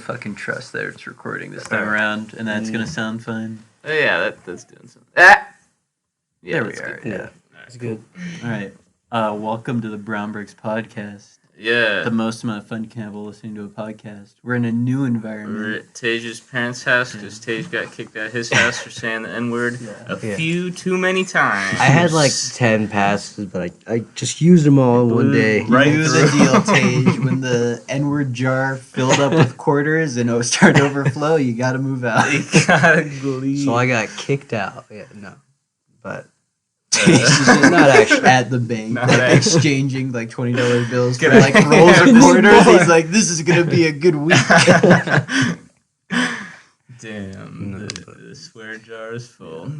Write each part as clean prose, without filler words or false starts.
fucking trust that it's recording this time around, and that's gonna sound fine. Oh, yeah, that's doing something. Ah! Yeah, there we are. Good. Yeah, That's good. All right. Welcome to the Brownbergs podcast. Yeah. The most amount of fun you can have while listening to a podcast. We're in a new environment. We're at Tage's parents' house because Tage got kicked out of his house for saying the N-word a few too many times. I had like 10 passes, but I just used them all in one day. Right through the deal, Tage. When the N-word jar filled up with quarters and it started to overflow, you got to move out. You gotta leave. So I got kicked out. Yeah, no. But... not actually at the bank, exchanging like $20 bills for like rolls of quarters. He's like, "This is gonna be a good week." Damn, the swear jar is full.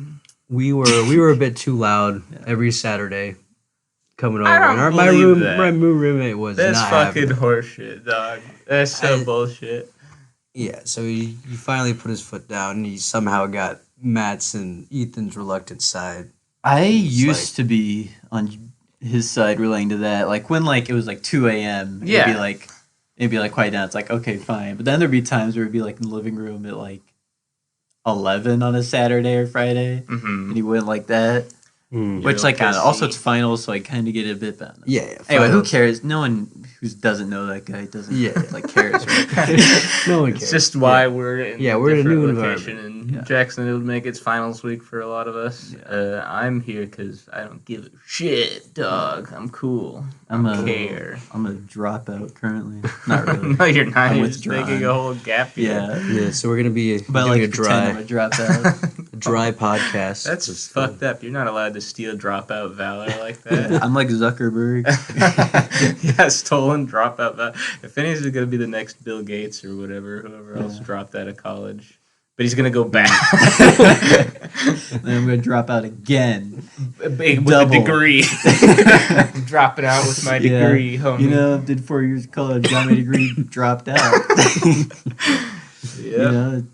We were a bit too loud every Saturday coming over. I don't And believe my roommate was That's not fucking having it. horseshit, dog. That's so bullshit. Yeah, so he finally put his foot down, and he somehow got Matt's and Ethan's reluctant side. I used to be on his side relating to that. Like when like it was like 2 a.m. It'd be like quiet down. It's like, okay, fine. But then there'd be times where it'd be like in the living room at like 11 on a Saturday or Friday. Mm-hmm. And he went like that. Which like kind of also it's finals, so I kind of get it a bit better. Yeah. Anyway, who cares? No one who doesn't know that guy doesn't like cares. Right? No one cares. It's just why we're in we're in a new location in Jackson. It would make its finals week for a lot of us. Yeah. I'm here because I don't give a shit, dog. I'm cool. I don't care. I'm a dropout currently. Not really. No, you're not. I'm You're just making a whole gap year. Yeah. So we're gonna be but doing like a dry podcast. That's fucked up. You're not allowed to steal dropout valor like that. Yeah, I'm like Zuckerberg. Yeah, stolen dropout valor. If anybody's going to be the next Bill Gates or whoever else dropped out of college. But he's going to go back. Then I'm going to drop out again. With a degree. Dropping out with my degree, homie. You know, did 4 years of college, got my degree, dropped out. You know,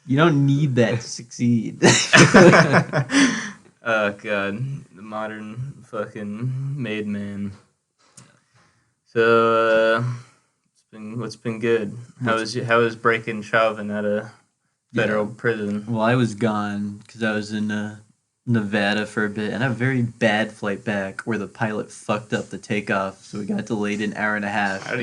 you don't need that to succeed. Oh, God. The modern fucking made man. So, what's been good? How was breaking shoving out of federal prison? Well, I was gone because I was in Nevada for a bit, and I had a very bad flight back where the pilot fucked up the takeoff, so we got delayed an hour and a half. How do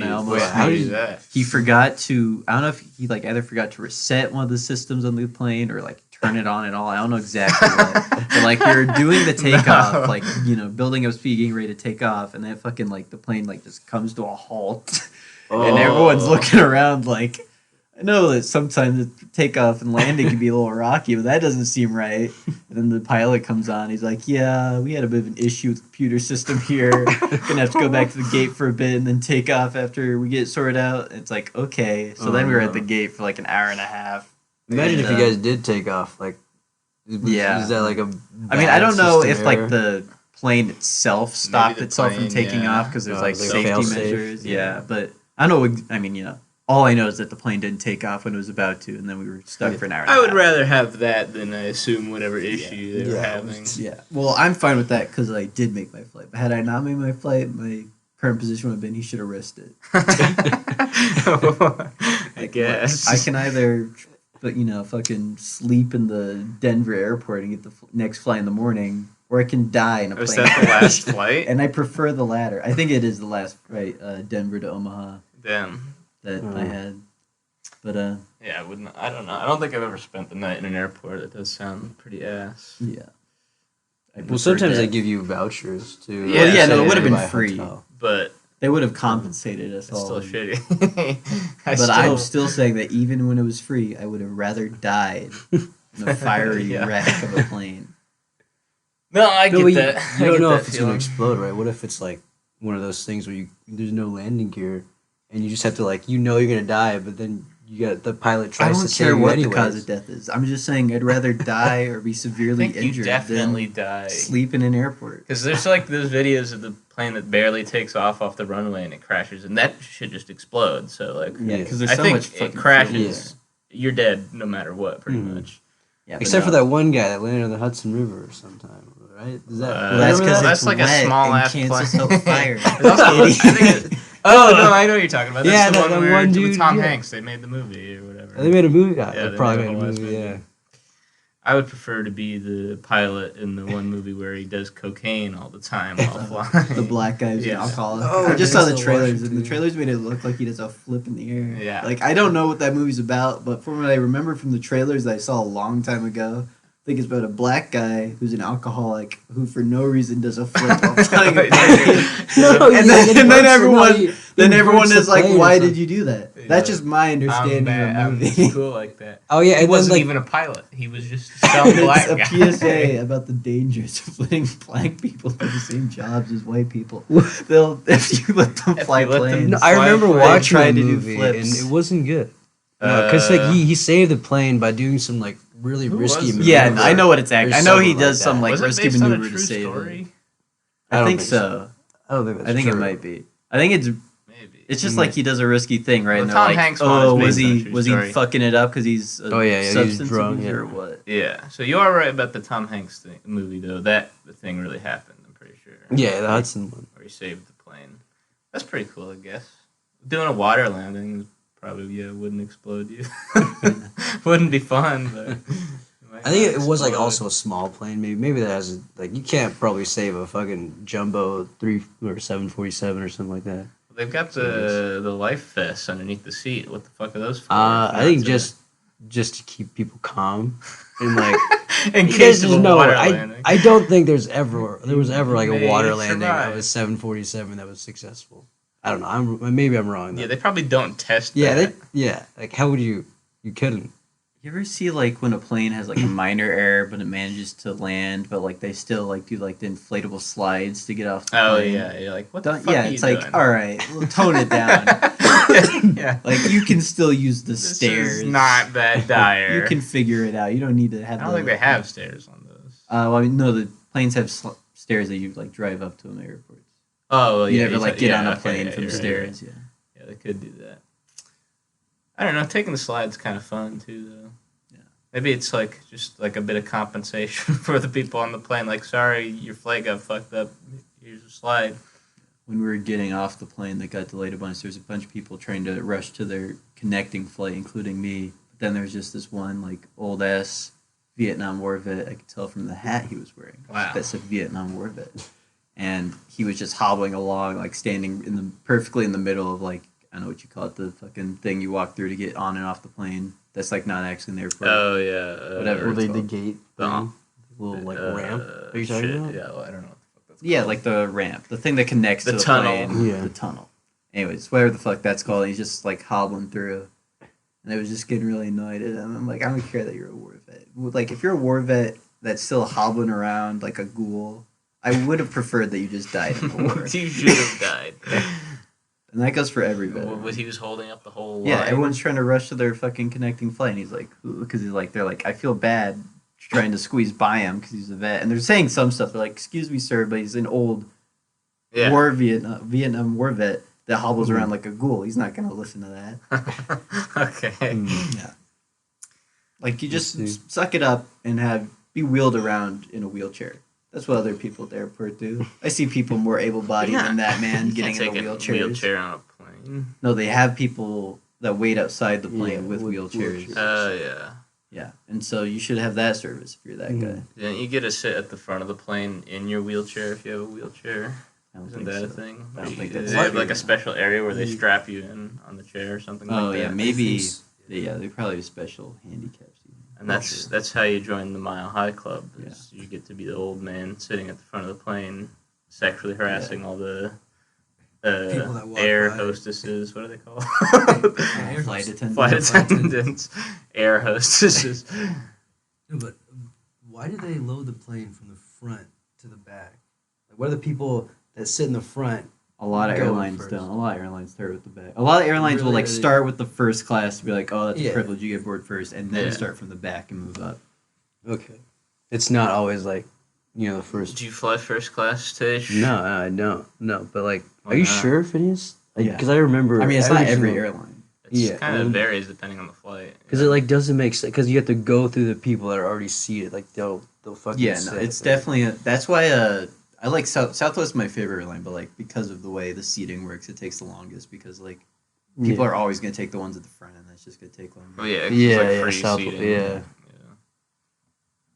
you do that? He forgot to, I don't know if he like either forgot to reset one of the systems on the plane or like turn it on at all. I don't know exactly what. But like we were doing the takeoff, like, you know, building up speed, getting ready to take off, and then fucking like the plane like just comes to a halt. And everyone's looking around like, I know that sometimes the takeoff and landing can be a little rocky, but that doesn't seem right. And then the pilot comes on. He's like, yeah, we had a bit of an issue with the computer system here. Gonna have to go back to the gate for a bit and then take off after we get it sorted out. And it's like, okay. So then we were at the gate for like an hour and a half. Imagine if you guys did take off. Like, is that like a I mean, I don't know if like the plane itself stopped itself from taking off because there's like safety measures. Yeah, but I don't know. I mean, you know. All I know is that the plane didn't take off when it was about to, and then we were stuck for an hour and a half. I would rather have that than I assume whatever issue they were having. Yeah. Well, I'm fine with that because I did make my flight. But had I not made my flight, my current position would have been he should have risked it. I guess. I can either, fucking sleep in the Denver airport and get the next flight in the morning, or I can die in a plane. Was that the last flight? And I prefer the latter. I think it is the last flight, Denver to Omaha. Damn. That I had, but yeah, I wouldn't. I don't know. I don't think I've ever spent the night in an airport. That does sound pretty ass. Yeah. Well, sometimes they give you vouchers too. Yeah, it would have been free, but they would have compensated us all. Still shitty. I'm still saying that even when it was free, I would have rather died in a fiery wreck of a plane. No, I get that. You don't know if it's gonna explode, right? What if it's like one of those things where there's no landing gear? And you just have to you're gonna die, but then you got the pilot tries to save you anyways. I don't care what the cause of death is. I'm just saying I'd rather die or be severely injured definitely than sleep in an airport. Because there's like those videos of the plane that barely takes off the runway and it crashes, and that should just explode. So because there's I so think much it crashes. You're dead no matter what, pretty much. Yeah, except for that one guy that landed on the Hudson River sometime, right? Is that that's because that's like a small ass plane. plane. Fire. Oh no, I know what you're talking about. That's Yeah, the that one where one with dude, Tom yeah. Hanks. They made the movie or whatever. They made a movie. Yeah, Yeah, they probably made a made a whole ass movie. Yeah. I would prefer to be the pilot in the one movie where he does cocaine all the time while flying. The black guys, Yeah. alcoholic. Oh, I just saw the Denzel trailers, and Washington. the trailers made it look like he does a flip in the air. Yeah. Like, I don't know what that movie's about, but from what I remember from the trailers that I saw a long time ago, I think it's about a black guy who's an alcoholic who, for no reason, does a flip while flying a plane. No, And he then inverts it, everyone- no, he Then inverts everyone the is like, plane or "Why something. did you do that?" Yeah. That's just my understanding of the I'm movie. cool like that. Oh yeah, He and wasn't then, like, even a pilot. He was just some black It's guy. a PSA about the dangers of letting black people do the same jobs as white people. They'll if you let them If fly you let them- planes. No, I remember They watching tried the to do movie flips. and it wasn't good. No, because like Uh, he saved the plane by doing some like really Who risky was it? maneuver. Yeah, I know what it's act. There's I know he something does like some that. like was it risky based on a maneuver true to save story? it. I I don't think think so. I don't think that's I think true. it might be. I think it's Maybe. just like he does a risky thing, right? Well, and they're Tom like, Hanks one oh, is was based on a he true was story. he fucking it up because he's a Oh, yeah, he was substance drunk, abuser yeah. or what? Yeah. So you are right about the Tom Hanks movie though. That the thing really happened. I'm pretty sure. Yeah, the Hudson one. Where he saved the plane. That's pretty cool, I guess. Doing a water landing is probably wouldn't explode you. Wouldn't be fun, but. I think it was like also a small plane. Maybe that has like you can't probably save a fucking jumbo 3 or 747 or something like that. They've got the life vests underneath the seat. What the fuck are those for? I think just to keep people calm and like in there's case of a no. water landing. I don't think there was ever like a May water landing survive. of a 747 that was successful. I don't know. Maybe I'm wrong. Though. Yeah, they probably don't test Yeah, that. like how would you couldn't. You ever see like when a plane has like a minor error but it manages to land, but like they still like do like the inflatable slides to get off the Oh plane? yeah, you're like, what the Don't, fuck yeah, are you it's like, doing? all right, well, tone it down. Yeah. Like you can still use the This stairs. is not that dire. You can figure it out. You don't need to have. I don't think they have stairs on those. Well, I mean, no, the planes have stairs that you like drive up to in the airports. Oh, well, You yeah. never like get on a okay, plane yeah, from you're right, stairs. you're right. Yeah, they could do that. I don't know. Taking the slide's kind of fun too, though. Yeah. Maybe it's like just like a bit of compensation for the people on the plane. Like, sorry, your flight got fucked up. Here's a slide. When we were getting off the plane that got delayed a bunch, there was a bunch of people trying to rush to their connecting flight, including me. But then there was just this one like old ass Vietnam War vet. I could tell from the hat he was wearing. Wow. That said Vietnam War vet. And he was just hobbling along, like standing in the perfectly in the middle of like I don't know what you call it, the fucking thing you walk through to get on and off the plane. That's like not actually in the airport. Oh yeah. Whatever. Or it's the called. gate Uh, thing, little like ramp. Are you talking about? Yeah, well, I don't know what the fuck that's Yeah, called. like the ramp, the thing that connects The to the tunnel. plane. Yeah. The tunnel. Anyways, whatever the fuck that's called, he's just like hobbling through, and I was just getting really annoyed at him. I'm like, I don't care that you're a war vet. Like, if you're a war vet that's still hobbling around like a ghoul, I would have preferred that you just died in the war. You should have died. And that goes for every vet. Was he was holding up the whole line? Yeah, everyone's trying to rush to their fucking connecting flight, and he's like, because he's like, they're like, I feel bad trying to squeeze by him because he's a vet, and they're saying some stuff. They're like, excuse me, sir, but he's an old Yeah. Vietnam war vet that hobbles around like a ghoul. He's not gonna listen to that. Okay. Yeah, like you just Let's see. suck it up and be wheeled around in a wheelchair. That's what other people at the airport do. I see people more able-bodied than that man You getting can't in a take wheelchair. wheelchair on a plane. No, they have people that wait outside the plane Yeah, with with wheelchairs. wheelchairs. Yeah. Yeah, and so you should have that service if you're that guy. Didn't you get to sit at the front of the plane in your wheelchair if you have a wheelchair? I don't Isn't think that a so. thing? I don't think They that's have true. like a special area where they strap you in on the chair or something Oh like yeah, that. maybe. think Yeah, they probably have special handicaps. And that's how you join the Mile High Club. Yeah. Is You get to be the old man sitting at the front of the plane, sexually harassing all the People that walk air by. hostesses. What are they called? Flight attendants. Flight attendants, air hostesses. No, but why do they load the plane from the front to the back? Like, what are the people that sit in the front? A lot of Go airlines first. don't. A lot of airlines start with the back. A lot of airlines will Really? like start with the first class to be like, oh, that's a Yeah. privilege. You get board first, and then Yeah. start from the back and move up. Okay, it's not always like the first. Did you fly first class, Tish? No, I don't. No, but like, Why are you not? sure, Phineas? Yeah. Because I remember. I mean, it's not every single- airline. It's Yeah, kind of um, varies depending on the flight. Because it like doesn't make sense. Because you have to go through the people that are already seated. Like they'll fucking. Yeah, no, sit. it's definitely that's why I like Southwest is my favorite airline, but like because of the way the seating works, it takes the longest because like people are always gonna take the ones at the front, and that's just gonna take longer. Oh yeah, 'cause Yeah, it's like yeah, free Southwest, seating. yeah.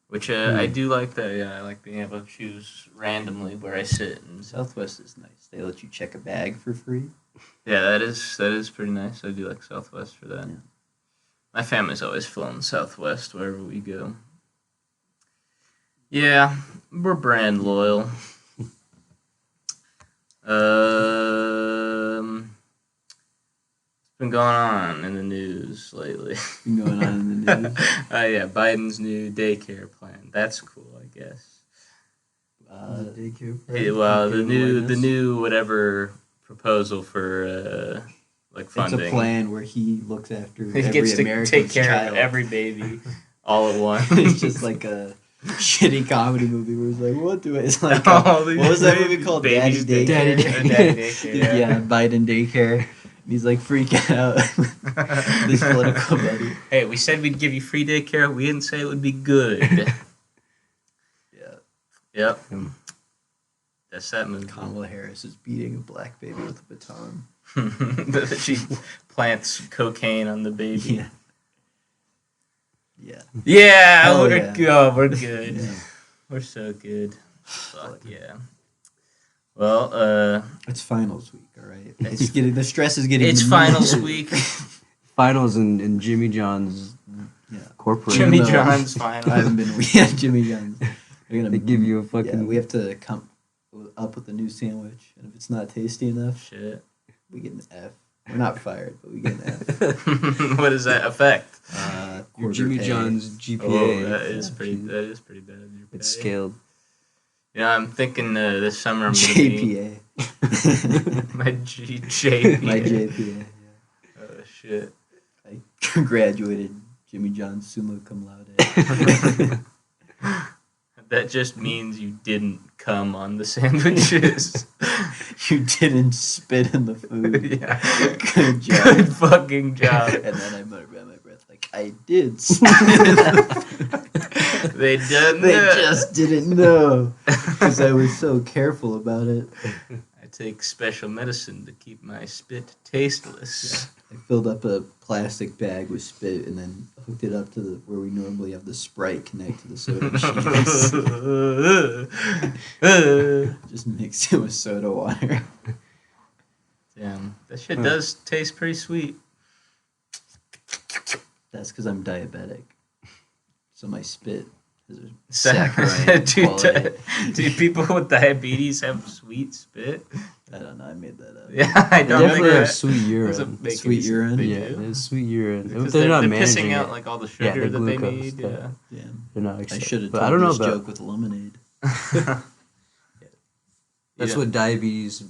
Which I do like that. Yeah, I like being able to choose randomly where I sit. And Southwest is nice. They let you check a bag for free. yeah, that is pretty nice. I do like Southwest for that. Yeah. My family's always flown Southwest wherever we go. Yeah, we're brand loyal. What's been going on in the news lately? Been going on in the news. Yeah, Biden's new daycare plan. That's cool, I guess. Daycare. Yeah, well, the new whatever proposal for like funding. It's a plan where he looks after He every gets to American's take care child. of every baby all at once. It's just like a shitty comedy movie where it's like, what do I? It's like All what these was that babies- movie called? babies Daddy Daycare. Daddy Daycare, Yeah, Biden Daycare. He's like freaking out. This political buddy. Hey, we said we'd give you free daycare. We didn't say it would be good. Yeah. Yep. That's that movie. Kamala Harris is beating a black baby with a baton. She plants cocaine on the baby. Yeah. Yeah. Yeah, Hell we're yeah. good. We're good. Yeah. We're so good. Fuck yeah. Well, It's finals week, all right? It's getting the stress is getting. it's finals week. Finals in Jimmy John's Yeah. corporate. Jimmy No. John's I final. haven't been. Yeah, Jimmy John's. We're gonna They give you a Yeah, fucking. we have to come up with a new sandwich, and if it's not tasty enough, Shit. we get an F. We're not fired, but we get an F. What does that affect? Your Quarter Jimmy pay. John's GPA. Oh, that is Yeah, pretty. geez. That is pretty bad. Your It's pay. scaled. Yeah, I'm thinking this summer I'm gonna be JPA. my JPA. My JPA. Oh shit. I graduated Jimmy John's summa cum laude. That just means you didn't come on the sandwiches. You didn't spit in the food. Yeah. Good job. Good fucking job. And then I muttered under my breath, like, I did spit in the food. They didn't. They just didn't know. Because I was so careful about it. I take special medicine to keep my spit tasteless. I filled up a plastic bag with spit and then hooked it up to where we normally have the Sprite connect to the soda machine. Just mixed it with soda water. Damn, that shit does taste pretty sweet. That's because I'm diabetic. So my spit has a Dude, saccharine quality. do people with diabetes have sweet spit? I don't know. I made that up. Yeah, I They don't think definitely have that. sweet urine. doesn't make Sweet any sense. urine? They Yeah, do? they have sweet urine. Because They're not they're managing pissing it. out like all the Yeah, sugar the that they glucose need. stuff. Yeah. Damn. They're not I accepted. should have But told I don't know this about. joke with lemonade. That's Yeah. what diabetes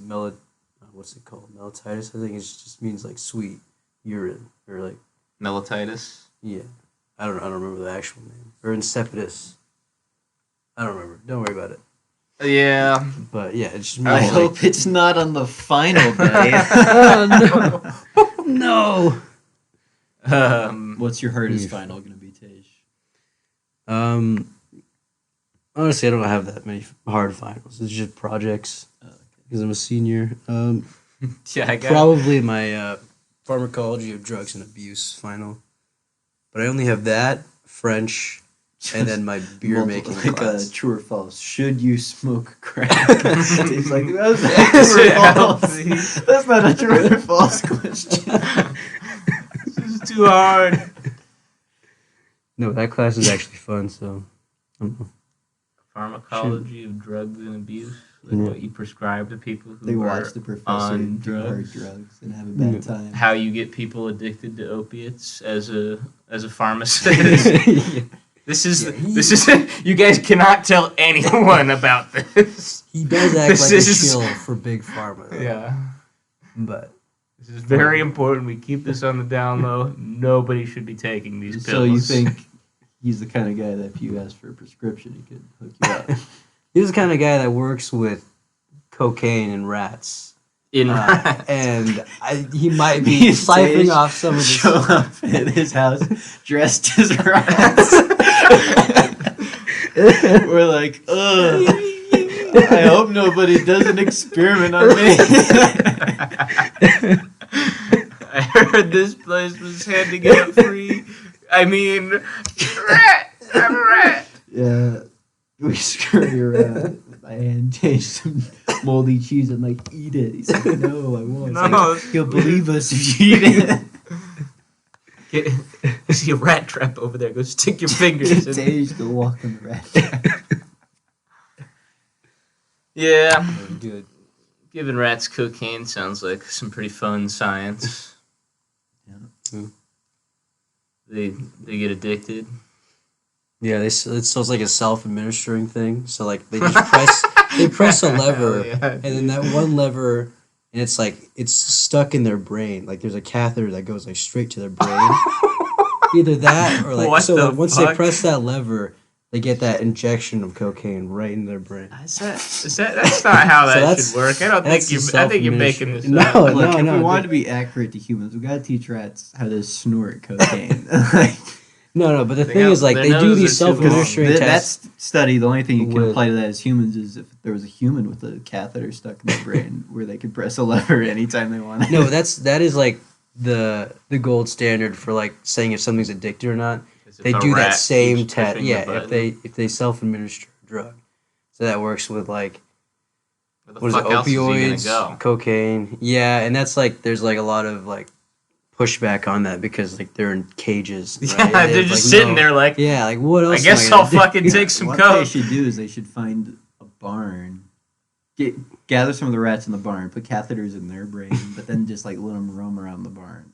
what's it called? Mellitus. I think it just means like sweet urine or like Mellitus. yeah. I don't remember the actual name or insipidus. I don't remember. Don't worry about it. Yeah. But yeah, it just means I like, hope it's not on the final day. oh no. No. What's your hardest Oof. final going to be, Tej? Honestly, I don't have that many hard finals. It's just projects because I'm a senior. Yeah, I got Probably my pharmacology of drugs and abuse final, but I only have that French, and then my beer making like class. true or false. Should you smoke crack? He's like, that's not true or false. That's not a true or false question. This is too hard. No, that class is actually fun. So, I don't know. Pharmacology of drugs and abuse. Like Yeah. what you prescribe to people who They are watch the professor on do hard drugs. drugs and have a bad time. How you get people addicted to opiates as a pharmacist. This is you guys cannot tell anyone about this. He does act This like a is- chill for big pharma. Though. Yeah. But This is very important. We keep this on the down low. Nobody should be taking these pills. So you think he's the kind of guy that if you ask for a prescription, he could hook you up? he's the kind of guy that works with cocaine and rats. And he might be Me and siphoning Sage off some of show this. up at his house dressed as rats. We're like, ugh. I hope nobody does an experiment on me. I heard this place was handing out free. I mean, rat. I'm a rat. Yeah, we scurry around. My hand changed some moldy cheese and like eat it. He's like, no, I won't. No, like, he'll believe us if you eat it. I see a rat trap over there. Go stick your fingers in. Tage, go walk on the rat trap. Yeah, Good. giving rats cocaine sounds like some pretty fun science. Yeah. They get addicted. Yeah, it sounds like a self-administering thing. So like they just press a lever, Yeah. and then that one lever, and it's like it's stuck in their brain. Like there's a catheter that goes like straight to their brain. Either that or like What so the like, once fuck? they press that lever, they get that injection of cocaine right in their brain. That's not how So that that's- should work. I think you're making this No, up. no, Look, if no, we want dude. to be accurate to humans, we gotta teach rats how to snort cocaine. Like, No, but the They thing got- is like their they do noses these are too long. self-administering tests. that study, the only thing you can With- apply to that as humans is if there was a human with a catheter stuck in their brain where they could press a lever anytime they wanted. No, that is like the gold standard for like saying if something's addicted or not. They do that same test. Yeah, if they self-administer a drug, so that works with like Where the what is it, fuck else is he opioids, gonna go? cocaine. Yeah, and that's like there's like a lot of like pushback on that because like they're in cages. Right? Yeah, And they're it's, just like, sitting no. there like, Yeah, like what else? I guess am I I'll gonna do? fucking take some What coke. they should do is they should find a barn, gather some of the rats in the barn, put catheters in their brain, but then just like let them roam around the barn.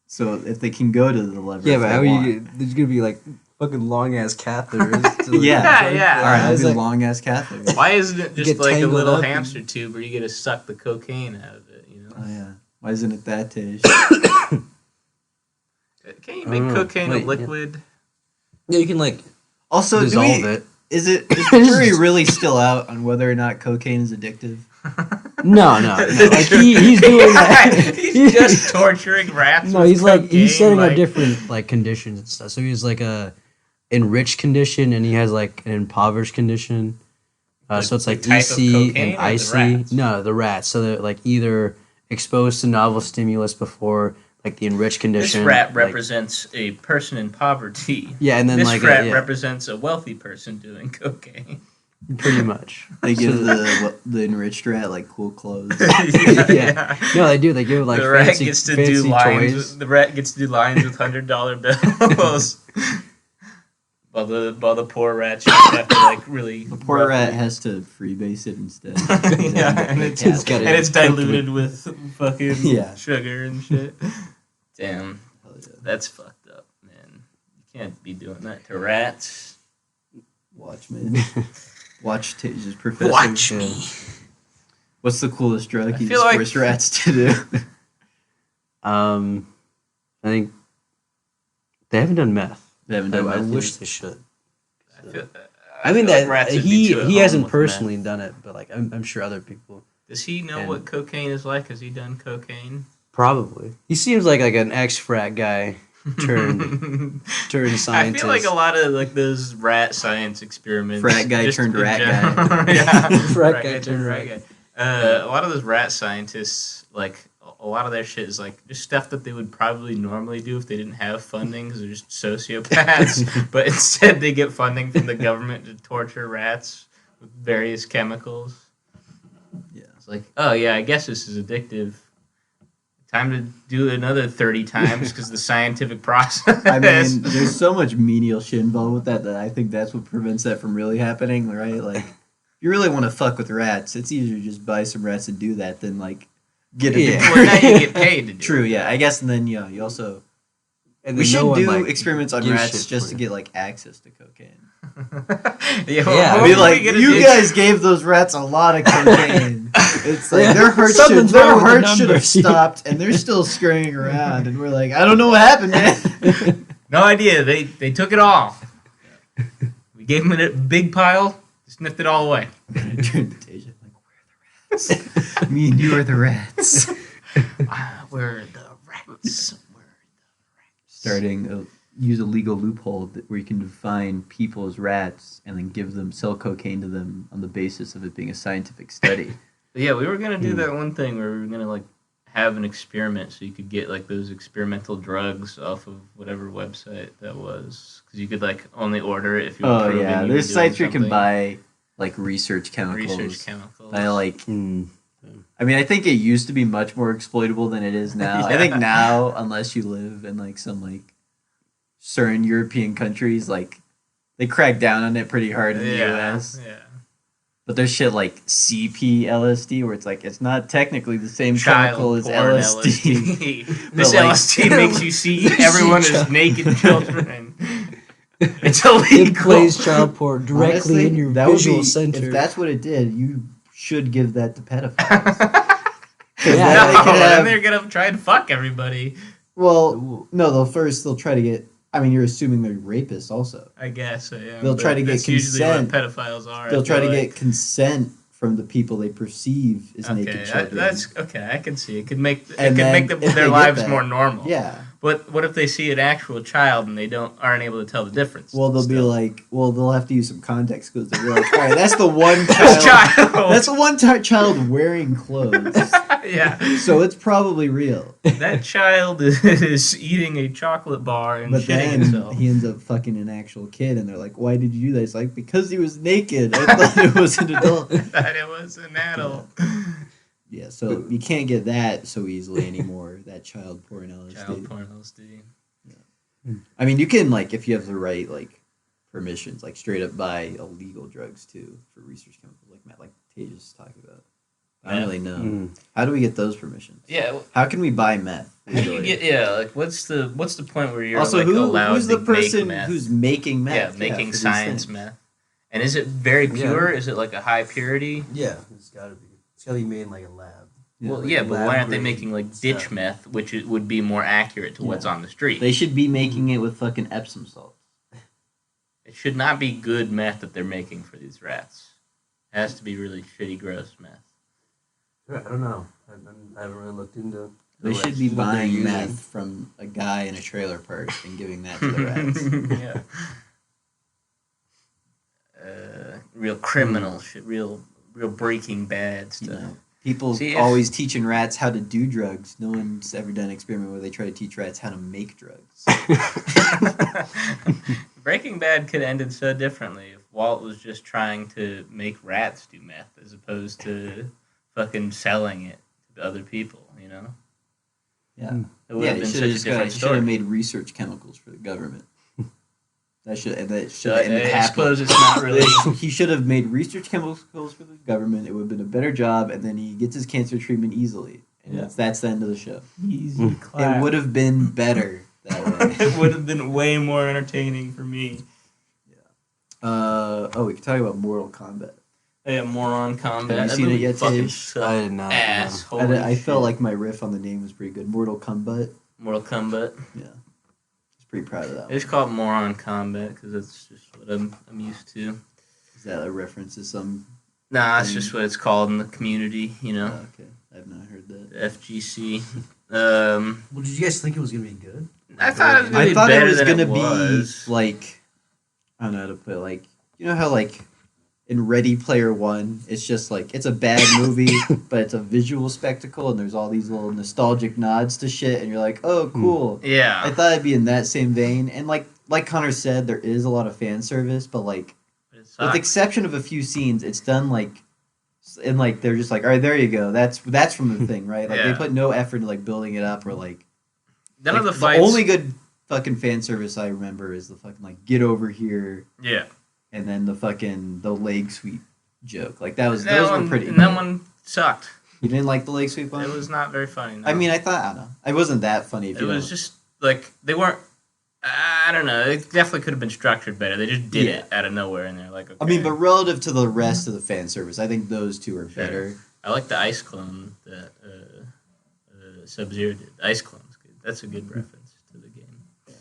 So if they can go to the lever, Yeah, if but they how want. you? There's gonna be like fucking long ass catheters. to, Yeah. Yeah. All right, I'll It's do like- long ass catheters. Why isn't it just Get like a tangled little up hamster tube where you get to suck the cocaine out of it? You know? Oh yeah, why isn't it that taste? Can you I make don't know. cocaine Wait, a liquid? Yeah, you can like Also, dissolve it. is the jury really still out on whether or not cocaine is addictive? No. Like he's doing that. He's just torturing rats. No, with he's like he's cocaine, setting like, up different like conditions and stuff. So he has like a enriched condition and he has like an impoverished condition. So it's like the type of EC cocaine and or the IC. rats? No, the rats. So they're like either exposed to novel stimulus before like the enriched This condition. rat like- represents a person in poverty. Yeah, and then This like rat yeah, represents a wealthy person doing cocaine. pretty much. They give So- the enriched rat like cool clothes. Yeah. No, they do. They give like the rat fancy, gets to fancy do lines. toys. The rat gets to do lines with $100 bills. While the poor rats just have to like really. The poor rat has to freebase it instead. Yeah, and it's, It's gotta- and it's diluted with fucking Yeah. sugar and shit. Damn, Hell yeah. that's fucked up, man. You can't be doing that to rats. Watch, man. Watch Tage's professor. Watch Yeah. me. What's the coolest drug I you feel just like- force rats to do? I think they haven't done meth. They haven't I, done I meth wish yet. they should. I mean feel like that rats would be he too at he home hasn't with personally meth. done it, but like I'm sure other people Does he know And- what cocaine is like? Has he done cocaine? probably. He seems like an ex frat guy turned scientist. I feel like a lot of like those rat science experiments. Frat guy just turned in rat general- guy. yeah, Frat guy turned rat guy. A lot of those rat scientists, like a lot of their shit is like just stuff that they would probably normally do if they didn't have funding because they're just sociopaths. But instead, they get funding from the government to torture rats with various chemicals. Yeah. It's like, oh yeah, I guess this is addictive. Time to do it another 30 times because the scientific process. I mean, there's so much menial shit involved with that I think that's what prevents that from really happening, right? Like, if you really want to fuck with rats, it's easier to just buy some rats and do that than, like, get a Yeah. well, now you get paid to do True, it. yeah. I guess, and then, yeah, you also... and We then no should one, do like, experiments on gives rats shit just for to it. get, like, access to cocaine. Yeah, what Be are we like, gonna you do? guys gave those rats a lot of cocaine. It's like Yeah, their heart something's should wrong with the have numbers. stopped, and they're still scurrying around, and we're like, I don't know what happened, man. No idea. They took it all. We gave them a big pile, sniffed it all away. I turned to Tasia, like, where are the rats? Me and you are the rats. We're the rats. Starting use a legal loophole where you can define people as rats and then sell cocaine to them on the basis of it being a scientific study. Yeah, we were gonna do that one thing where we were gonna like have an experiment, so you could get like those experimental drugs off of whatever website that was, because you could like only order it if you. Oh yeah, there's sites where you can buy like research chemicals. By like. I mean, I think it used to be much more exploitable than it is now. Yeah. I think now, unless you live in like some like certain European countries, like they crack down on it pretty hard in the US. Yeah. But there's shit like CP-LSD where it's like it's not technically the same chemical as LSD. This LSD makes you see everyone as naked children. It's illegal. It plays child porn directly honestly, in your visual center. If that's what it did, you should give that to pedophiles. Then they're gonna try and fuck everybody. Well, no, they'll try to get. I mean, you're assuming they're rapists, also. I guess I am. They'll try to get consent. Usually what pedophiles are. They'll try to get consent from the people they perceive as naked children. That's okay. I can see it could make their lives more normal. Yeah. But what if they see an actual child and they aren't able to tell the difference? Well, they'll be like, they'll have to use some context clues. They'll be like, all right, that's the one child. That's the one child wearing clothes. Yeah. So it's probably real. That child is eating a chocolate bar and shitting himself. He ends up fucking an actual kid, and they're like, why did you do that? It's like, because he was naked. I thought it was an adult. I thought it was an adult. Yeah, so you can't get that so easily anymore. That child porn LSD. Child porn LSD. Yeah. I mean, you can like if you have the right like permissions, like straight up buy illegal drugs too for research chemicals, like Matt, like Tejas talking about. I don't really know. How do we get those permissions? Yeah. How can we buy meth? How do you get? Like what's the point where you're also like, allowed who's the to person make meth? who's making meth? Yeah, making science meth. And is it very pure? Is it like a high purity? Yeah, it's gotta be. It's gotta be made in like a lab. Well, like but why aren't they making like ditch meth, which would be more accurate to what's on the street? They should be making it with fucking Epsom salt. It should not be good meth that they're making for these rats. It has to be really shitty, gross meth. I don't know. I haven't really looked into. They should be buying meth from a guy in a trailer park and giving that to the rats. Yeah. Real criminal shit. Real Breaking Bad stuff. You know, people always teaching rats how to do drugs. No one's ever done an experiment where they try to teach rats how to make drugs. Breaking Bad could have ended so differently if Walt was just trying to make rats do meth as opposed to fucking selling it to other people, you know? Yeah. It would have been such a different story. Should have made research chemicals for the government. That should have ended I suppose it's not really... He should have made research chemicals for the government. It would have been a better job, and then he gets his cancer treatment easily. And that's the end of the show. Easy clap. It would have been better that way. It would have been way more entertaining for me. Yeah. We could talk about Mortal Kombat. Yeah, Moron Combat. Have you seen it yet, Tage? I did not. Ass. I felt like my riff on the name was pretty good. Mortal Kombat. Mortal Kombat. Yeah. Pretty proud of that. It's called Moron Combat because that's just what I'm used to. Is that a reference to some? Nah, it's just what it's called in the community, you know. Oh, okay, I've not heard that. The FGC. Well, did you guys think it was gonna be good? I thought it was gonna be better than it was. Like, I don't know how to put it. Like, you know how like in Ready Player One, it's just like it's a bad movie, but it's a visual spectacle, and there's all these little nostalgic nods to shit, and you're like, oh, cool. Yeah. I thought it'd be in that same vein, and like Connor said, there is a lot of fan service, but like, with the exception of a few scenes, it's done like, and like they're just like, all right, there you go. That's from the thing, right? Like they put no effort into like building it up or like. None of the fights. The only good fucking fan service I remember is the fucking like get over here. Yeah. And then the leg sweep joke. Like those were pretty good. That one sucked. You didn't like the leg sweep one? It was not very funny. No. I mean, I don't know. It wasn't that funny. It was just like they weren't. I don't know. It definitely could have been structured better. They just did it out of nowhere, and they're like, okay. I mean, but relative to the rest of the fan service, I think those two are better. I like the ice clone that Sub-Zero did. The ice clone's good. That's a good reference to the game. Yeah.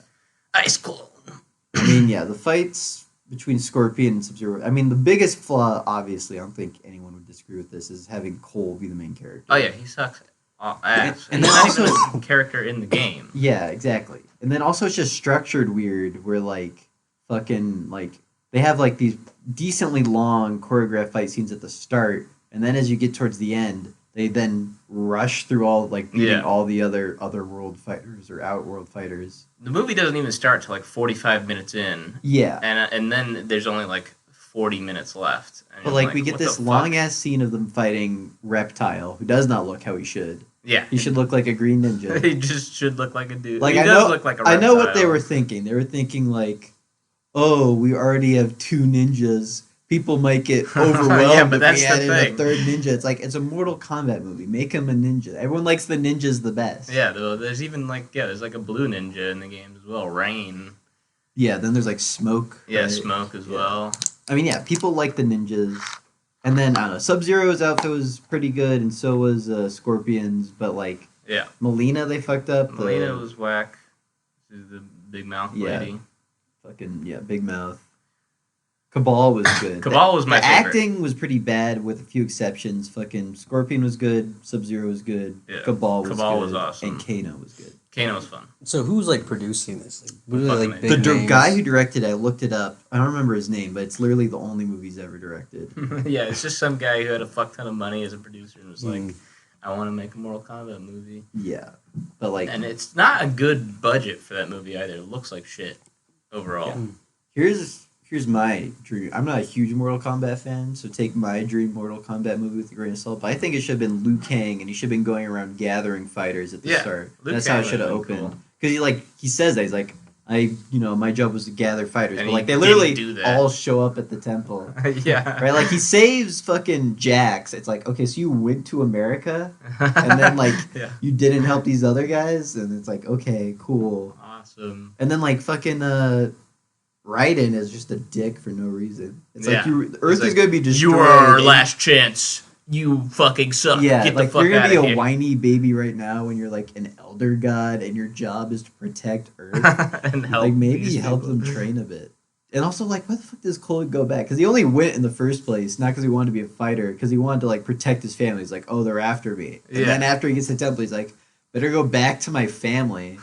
Ice clone. I mean, yeah, the fights between Scorpion and Sub-Zero. I mean, the biggest flaw, obviously, I don't think anyone would disagree with this, is having Cole be the main character. Oh yeah, he sucks ass. And And then not also- even a character in the game. Yeah, exactly. And then also it's just structured weird where like fucking like they have like these decently long choreographed fight scenes at the start, and then as you get towards the end, they then rush through all like beating Yeah. all the other world fighters or outworld fighters. The movie doesn't even start till like 45 minutes in, Yeah. and then there's only like 40 minutes left. And But you're like we get what this the fuck? long ass scene of them fighting Reptile, who does not look how he should. Yeah, He should look like a green ninja. he just should look like a dude. Like he I does know, look like a I know what they reptile. were thinking. They were thinking like, "Oh, we already have 2 ninjas. People might get overwhelmed Yeah, but if that's we the added a thing. 3rd ninja." It's like it's a Mortal Kombat movie. Make him a ninja. Everyone likes the ninjas the best. Yeah, though there's even like there's like a blue ninja in the game as well. Rain. Yeah. Then there's like Smoke. Yeah, right? Smoke as Yeah. well. I mean, yeah, people like the ninjas. And then I don't know. Sub-Zero's outfit was pretty good, and so was Scorpion's. But like Yeah, Melina, they fucked up. Melina was whack. She's the big mouth Yeah. lady. Fucking big mouth. Cabal was good. Cabal was my the favorite. acting was pretty bad with a few exceptions. Fucking Scorpion was good. Sub-Zero was good. Yeah. Cabal was Cabal good. was awesome. And Kano was good. Kano was fun. So who's like producing this? Like, what are Fucking like A. big The names? guy who directed it, I looked it up. I don't remember his name, but it's literally the only movie he's ever directed. Yeah, it's just some guy who had a fuck ton of money as a producer and was like, Mm. I want to make a Mortal Kombat movie. Yeah. But like And it's not a good budget for that movie either. It looks like shit overall. here's my dream. I'm not a huge Mortal Kombat fan, so take my dream Mortal Kombat movie with a grain of salt. But I think it should have been Liu Kang, and he should have been going around gathering fighters at the Yeah, start. Liu That's Kang how it would've should have been opened. cool. Because he says that he's like, my job was to gather fighters, And but he like they didn't literally do that. all show up at the temple. Yeah. Right, like he saves fucking Jax. It's like, okay, so you went to America and then like Yeah. you didn't help these other guys, and it's like, okay, cool. Awesome. And then like fucking Raiden is just a dick for no reason. It's like Yeah. the Earth It's is like, gonna be destroyed. You are our and- last chance. You fucking suck. Yeah, Get like the fuck you're out gonna of be a here. whiny baby right now when you're like an elder god and your job is to protect Earth. And help Like maybe these help people. them train a bit. And also, like, why the fuck does Cole go back? Because he only went in the first place, not because he wanted to be a fighter, because he wanted to like protect his family. He's like, oh, they're after me. And Yeah. then after he gets to temple, he's like, better go back to my family.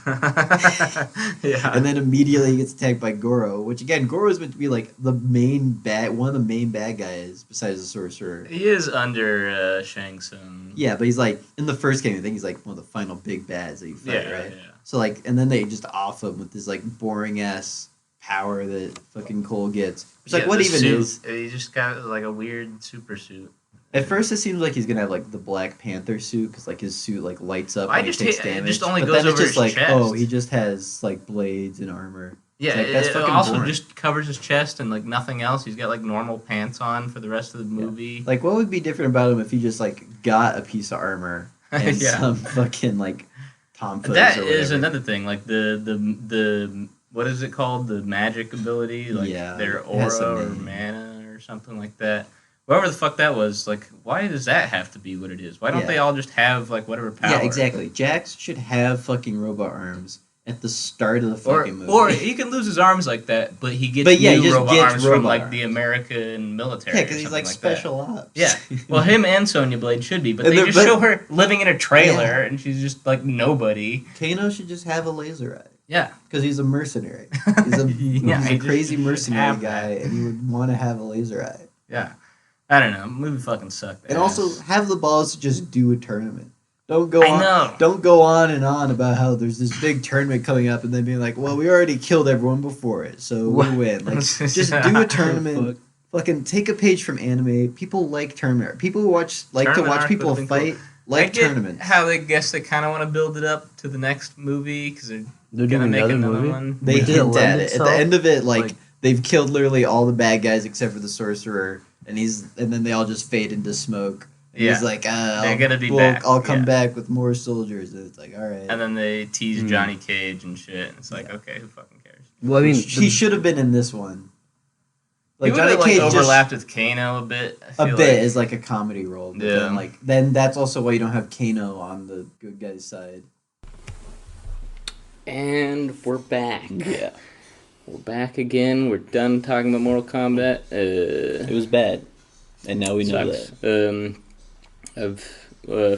Yeah. And then immediately he gets attacked by Goro, which again, Goro is meant to be like the main one of the main bad guys besides the sorcerer. He is under Shang Tsung. Yeah, but he's like in the first game, I think he's like one of the final big bads that you fight, Yeah, right? yeah. So like, and then they just off him with this like boring ass power that fucking Cole gets. It's like, Yeah, what the even suit, is? He just got like a weird super suit. At first, it seems like he's gonna have like the Black Panther suit because like his suit like lights up I when he just takes hate- it damage. just only but goes then it's over just his like, chest. oh, he just has like blades and armor. Yeah, Like, that's it fucking also boring. just covers his chest and like nothing else. He's got like normal pants on for the rest of the movie. Like, what would be different about him if he just like got a piece of armor and Yeah. some fucking like Tom Foots That or is whatever. another thing. Like the what is it called? The magic ability, like Yeah, their it has aura a or name. mana or something like that. Whatever the fuck that was, like, why does that have to be what it is? Why don't Yeah. they all just have like whatever power? Yeah, exactly. Jax should have fucking robot arms at the start of the fucking movie. Or he can lose his arms like that, but he gets But yeah, he new just robot gets arms from robot like the arms. American military. yeah, or because he's something like that. special ops. Yeah. Well, him and Sonya Blade should be, but And they they're- just but- show her living in a trailer, Yeah. and she's just like nobody. Kano should just have a laser eye Yeah. because he's a mercenary. He's a, Yeah, he's he a just crazy should mercenary have guy, that. and he would want to have a laser eye. Yeah. I don't know. Movie fucking sucked. And ass. also have the balls to just do a tournament. Don't go I on. know. Don't go on and on about how there's this big tournament coming up, and then being like, "Well, we already killed everyone before it, so we win." Like, just do a tournament. Fucking take a page from anime. People like tournament. People who like to Tournament watch arc people would've been fight. cool. Like I get tournaments. how they guess they kind of want to build it up to the next movie because they're They're gonna doing make another another movie. one. They Did it hint lend at it. At itself? the end of it, like Like- they've killed literally all the bad guys except for the sorcerer, and then they all just fade into smoke. And Yeah. he's like, They're gonna be back, I'll come yeah. back with more soldiers. And it's like, all right. And then they tease Hmm. Johnny Cage and shit. And it's like, Yeah. okay, who fucking cares? Well, I mean, he should have been in this one. Like He Johnny would have Cage like just overlapped with Kano a bit. I a feel bit like. is like a comedy role, but Yeah. then that's also why you don't have Kano on the good guy's side. And we're back. Yeah. We're back again. We're done talking about Mortal Kombat. It was bad, and now we know Sucks. that.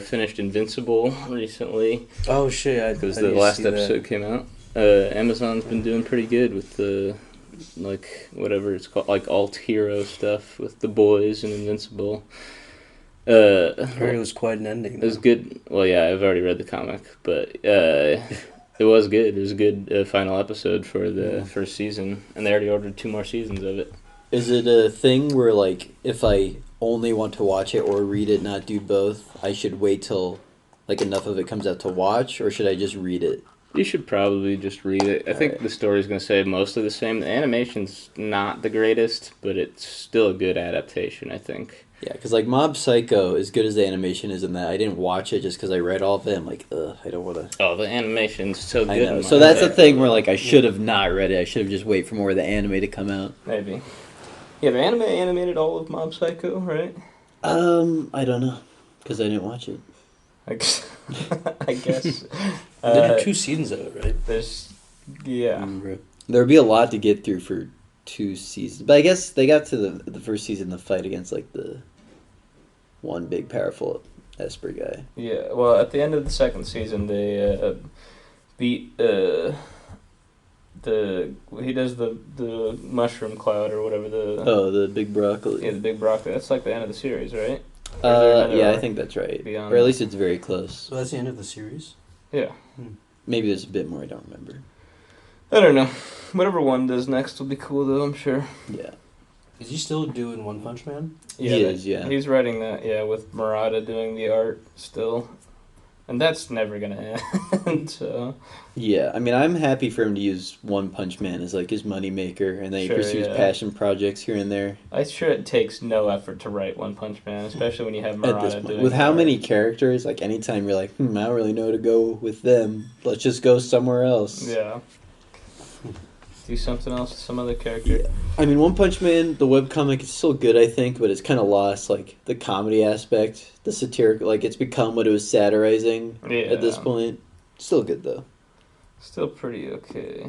finished Invincible recently Oh shit! because the last episode came out. Amazon's been doing pretty good with the whatever it's called, like alt hero stuff with the boys and Invincible. I heard it was quite an ending. It was good. Well, yeah, I've already read the comic, but it was good. It was a good final episode for the first season, and they already ordered 2 more seasons of it. Is it a thing where, like, if I only want to watch it or read it, not do both, I should wait till, like, enough of it comes out to watch, or should I just read it? You should probably just read it. I think the story's going to stay mostly the same. The animation's not the greatest, but it's still a good adaptation, I think. Yeah, because, like, Mob Psycho, as good as the animation is in that, I didn't watch it just because I read all of it. I'm like, ugh, I don't want to... Oh, the animation's so good. I know. So that's the thing where, like, I should have not read it. I should have just waited for more of the anime to come out. Maybe. Yeah, the anime animated all of Mob Psycho, right? I don't know, because I didn't watch it. I guess. They did 2 seasons of it, right? Yeah. There would be a lot to get through for 2 seasons. But I guess they got to the first season, the fight against, like, the one big, powerful Esper guy. Yeah, well, at the end of the second season, they beat he does the mushroom cloud or whatever the big broccoli. Yeah, the big broccoli. That's like the end of the series, right? Yeah, I think that's right. Beyond or at least it's very close. So that's the end of the series? Yeah. Maybe there's a bit more I don't remember. I don't know. Whatever one does next will be cool, though, I'm sure. Yeah. Is he still doing One Punch Man? Yeah, he is, yeah. He's writing that, yeah, with Murata doing the art still. And that's never going to end, so... Yeah, I mean, I'm happy for him to use One Punch Man as, like, his moneymaker, and then he pursues passion projects here and there. I'm sure it takes no effort to write One Punch Man, especially when you have Murata doing with how many characters, like, anytime you're like, I don't really know who to go with them, let's just go somewhere else. Yeah. Do something else with some other character. Yeah. I mean, One Punch Man, the webcomic, is still good, I think, but it's kind of lost, like, the comedy aspect, the satirical, like, it's become what it was satirizing at this point. Still good, though. Still pretty okay.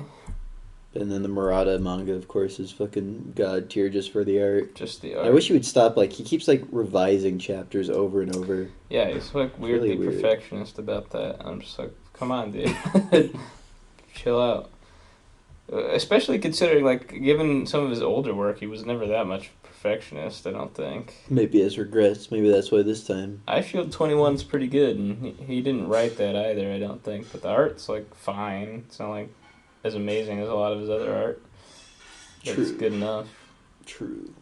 And then the Murata manga, of course, is fucking god tier just for the art. Just the art. I wish he would stop, like, he keeps, like, revising chapters over and over. Yeah, he's, like, weirdly really perfectionist about that. I'm just like, come on, dude. Chill out. Especially considering, like, given some of his older work, he was never that much perfectionist, I don't think. Maybe he has regrets. Maybe that's why this time. I feel 21's pretty good, and he didn't write that either, I don't think. But the art's, like, fine. It's not, like, as amazing as a lot of his other art. But it's good enough. True.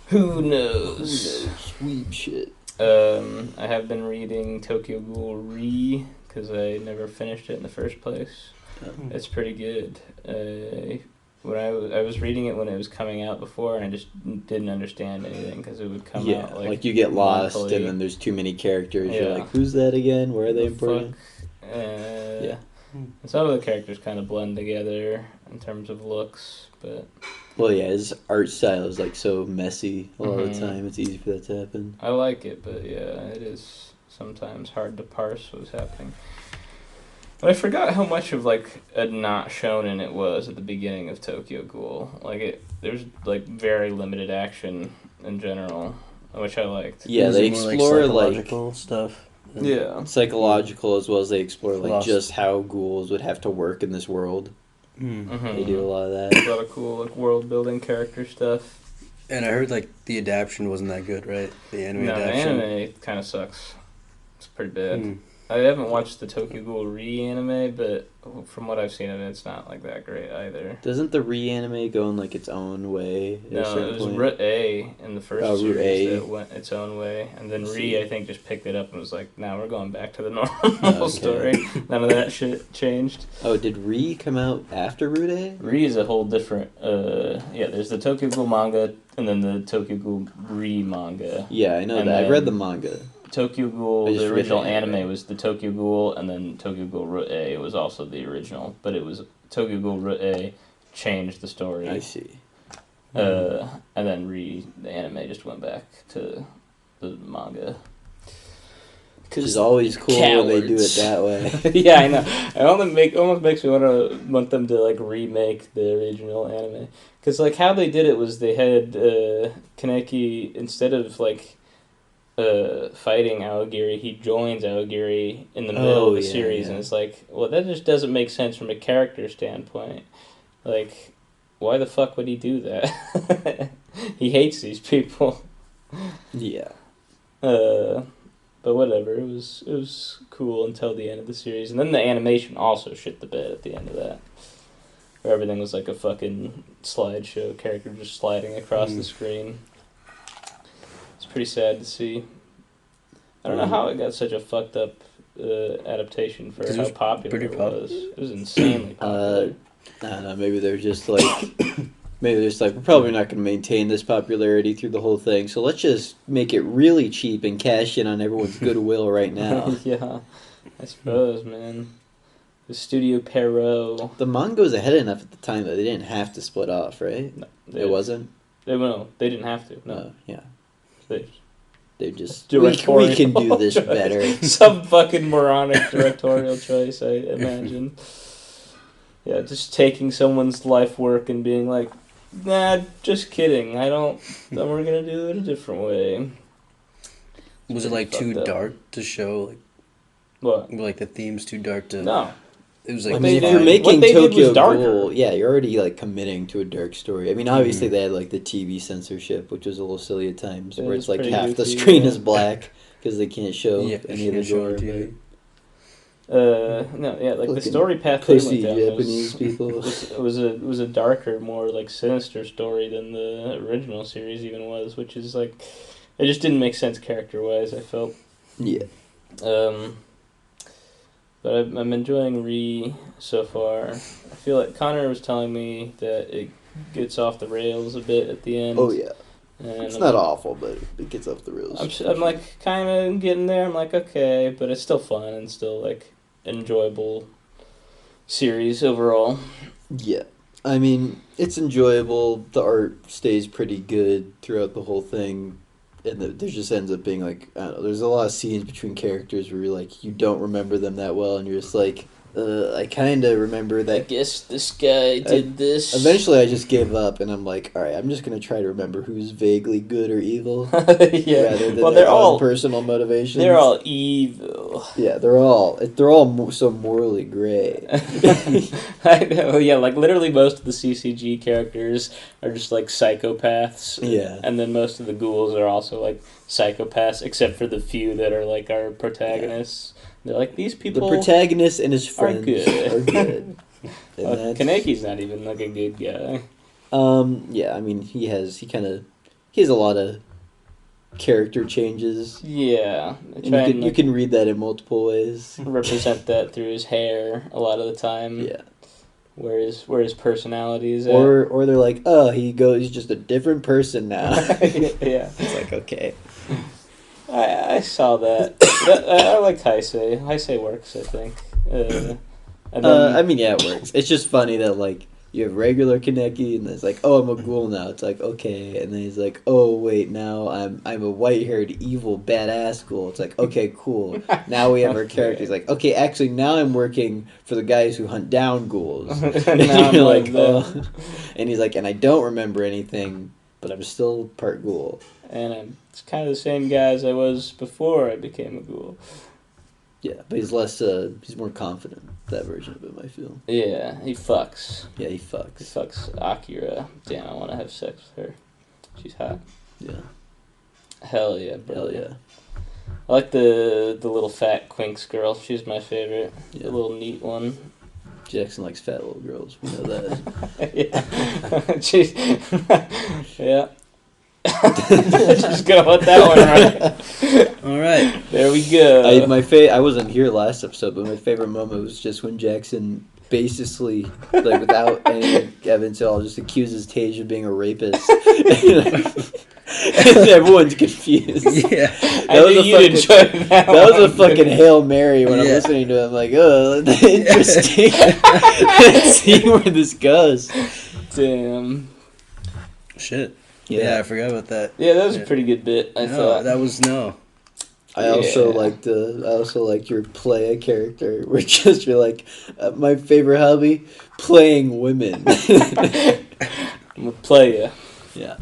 Who knows? Weeb shit. I have been reading Tokyo Ghoul Re, because I never finished it in the first place. It's pretty good. When I was reading it when it was coming out before, and I just didn't understand anything because it would come out like you get lost, monthly. and then there's too many characters. Yeah. You're like, who's that again? Where are they important? Yeah. And some of the characters kind of blend together in terms of looks, but... Well, yeah, his art style is, like, so messy a lot of the time. It's easy for that to happen. I like it, but yeah, it is sometimes hard to parse what's happening. But I forgot how much of, like, a not shonen it was at the beginning of Tokyo Ghoul. Like, there's, like, very limited action in general, which I liked. Yeah, they explore, like, psychological stuff. Yeah. Psychological, as well as they explore, like, just how ghouls would have to work in this world. They do a lot of that. A lot of cool, like, world-building character stuff. And I heard, like, the adaptation wasn't that good, right? The anime adaptation. The anime kind of sucks. It's pretty bad. I haven't watched the Tokyo Ghoul Re-anime, but from what I've seen of it, it's not, like, that great either. Doesn't the Re-anime go in, like, its own way at a certain it was point? Route A in the first Route series A. that went its own way, and then Re, I think, just picked it up and was like, now we're going back to the normal story. None of that shit changed. Oh, did Re come out after Route A? Re is a whole different, there's the Tokyo Ghoul manga, and then the Tokyo Ghoul Re manga. Yeah, I know And that. I've read the manga. Tokyo Ghoul, I just the read original the anime was the Tokyo Ghoul, and then Tokyo Ghoul Route A was also the original, but it was Tokyo Ghoul Route A changed the story. I see. And then the anime just went back to the manga. Which is always cool when they do it that way. Yeah, I know. It almost makes me want them to, like, remake the original anime. Because, like, how they did it was they had Kaneki, instead of, like, fighting Aogiri, he joins Aogiri in the middle of the series, and it's like, well, that just doesn't make sense from a character standpoint. Like, why the fuck would he do that? He hates these people. Yeah. But whatever, it was cool until the end of the series, and then the animation also shit the bed at the end of that, where everything was like a fucking slideshow, character just sliding across the screen. It's pretty sad to see. I don't know how it got such a fucked up adaptation for how popular it was. It was insanely popular. I don't know, maybe they're just like... Maybe they're just like, we're probably not going to maintain this popularity through the whole thing, so let's just make it really cheap and cash in on everyone's goodwill right now. Yeah, I suppose, man. The Studio Perrault. The manga was ahead enough at the time that they didn't have to split off, right? No, it wasn't? They didn't have to. No. Yeah. They just, we can do this better. Some fucking moronic directorial choice, I imagine. Yeah, just taking someone's life work and being like, nah, just kidding. Then we're gonna do it a different way. Was it like too dark to show? Like, what? Like the theme's too dark to. No. It was like. I mean, if you're making Tokyo Ghoul, yeah, you're already like committing to a dark story. I mean, obviously they had like the TV censorship, which was a little silly at times, where it's like half the screen is black because they can't show any of the gore. No, yeah, like the story path they went down Japanese people. was a darker, more like sinister story than the original series even was, which is like, it just didn't make sense character wise. I felt. Yeah. But I'm enjoying Re so far. I feel like Connor was telling me that it gets off the rails a bit at the end. Oh yeah. And it's not awful, but it gets off the rails. I'm like kind of getting there. I'm like, okay, but it's still fun and still like enjoyable series overall. Yeah. I mean, it's enjoyable. The art stays pretty good throughout the whole thing. And there just ends up being like, I don't know, there's a lot of scenes between characters where you're like, you don't remember them that well, and you're just like, I kind of remember that. I guess this guy did this. Eventually, I just gave up, and I'm like, all right, I'm just going to try to remember who's vaguely good or evil. Yeah. Rather than their own personal motivations. They're all evil. Yeah, they're all so morally gray. I know, yeah, like literally most of the CCG characters are just like psychopaths. Yeah. And then most of the ghouls are also like psychopaths, except for the few that are like our protagonists. Yeah. They're like, these people. The protagonist and his friends are good. Kaneki's not even like a good guy. Yeah, I mean he has a lot of character changes. Yeah. And you can read that in multiple ways. Represent that through his hair a lot of the time. Yeah. Where his personality is at. Or they're like, oh, he's just a different person now. Yeah. It's like, okay. I saw that. I liked Heisei. Heisei works, I think. I mean, yeah, it works. It's just funny that, like, you have regular Kaneki, and it's like, oh, I'm a ghoul now. It's like, okay. And then he's like, oh, wait, now I'm a white-haired, evil, badass ghoul. It's like, okay, cool. Now we have our character. He's like, okay, actually, now I'm working for the guys who hunt down ghouls. And you're like, oh. And he's like, and I don't remember anything, but I'm still part ghoul. And I'm kind of the same guy as I was before I became a ghoul. Yeah, but he's more confident, that version of him, I feel. Yeah, he fucks. Yeah, he fucks. He fucks Akira. Damn, I want to have sex with her. She's hot. Yeah. Hell yeah, bro. Hell yeah. I like the little fat Quinks girl. She's my favorite. Yeah. The little neat one. Jackson likes fat little girls. We know that. Yeah. She's... yeah. Just gonna let that one run. All right, there we go. I wasn't here last episode, but my favorite moment was just when Jackson basically, like, without any evidence at all, just accuses Tage of being a rapist. And everyone's confused. Yeah, that was a fucking Hail Mary when I'm listening to it. I'm like, oh, interesting. Let's see where this goes. Damn. Shit. Yeah, I forgot about that. Yeah, that was a pretty good bit. I thought that was I also liked your play a character, where just you're like, my favorite hobby, playing women. I'm a player. Yeah.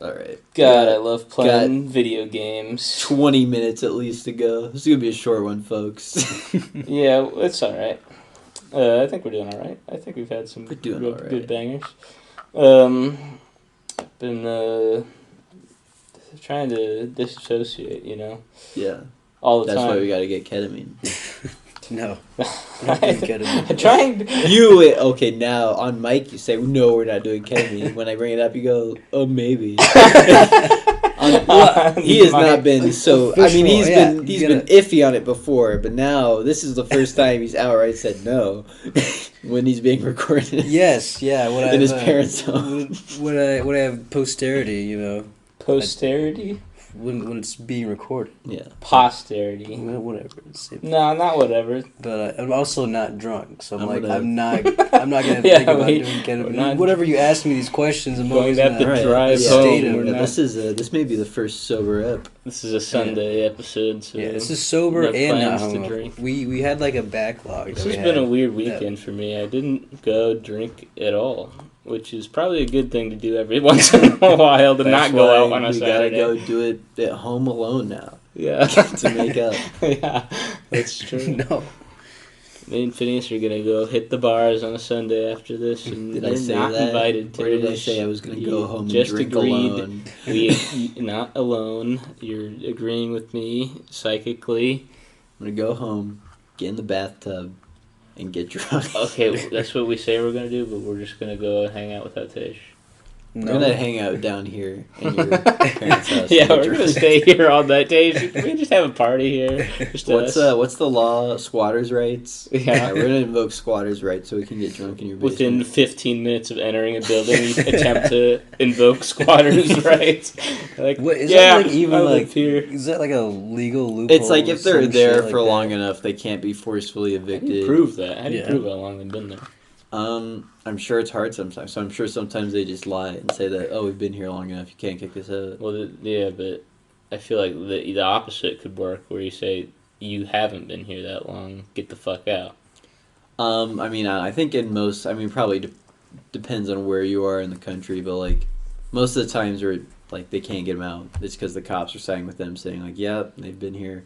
All right. God, I love playing video games. 20 minutes at least to go. This is going to be a short one, folks. Yeah, it's all right. I think we're doing all right. I think we've had some good bangers. Been trying to disassociate, Yeah. all the That's time. why we got to get ketamine. No. Not doing ketamine. Trying. Okay, now on mic you say, no, we're not doing ketamine. When I bring it up, you go, oh, maybe. He has not been so. I mean, he's been iffy on it before, but now this is the first time he's outright said no when he's being recorded. Yes, yeah. In his parents' home. When I have posterity, Posterity? when it's being recorded. Yeah. Posterity. Posterity. Whatever. No, not whatever. But I'm also not drunk, so I'm not gonna Yeah, think about doing ketamine. Whenever you ask me these questions, I'm always going to have to drive home. This may be the first sober ep. This is a Sunday episode, so this is sober and not plans to hungover. drink. We had like a backlog. This has been a weird weekend for me. I didn't go drink at all, which is probably a good thing to do every once in a while to not go out on a Saturday. We gotta go do it at home alone now. Yeah. To make up. Yeah, that's true. No. Me and Phineas are gonna go hit the bars on a Sunday after this, and Did they're I say not that? invited to. Or did I say I was gonna go home just and drink agreed. alone? We not alone. You're agreeing with me psychically. I'm gonna go home, get in the bathtub, and get drunk. Okay, that's what we say we're gonna do, but we're just gonna go hang out with Tish. We're gonna hang out down here in your parents' house. Yeah, we're gonna stay here all night. Tish, can we just have a party here? Just what's the law? Squatters' rights. Yeah, we're gonna invoke squatters' rights so we can get drunk in your basement. Within 15 minutes of entering a building, we attempt to invoke squatters' rights. Like, what, is yeah, that like even like here. Is that like a legal loophole? It's like if they're there for like long enough, they can't be forcefully evicted. How do you prove that? How do you prove how long they've been there? I'm sure it's hard sometimes. So I'm sure sometimes they just lie and say that, oh, we've been here long enough, you can't kick us out. Well, yeah, but I feel like the opposite could work, where you say, you haven't been here that long, get the fuck out. I mean, I think probably depends on where you are in the country, but like most of the times where like they can't get them out, it's because the cops are siding with them, saying like, yeah, they've been here.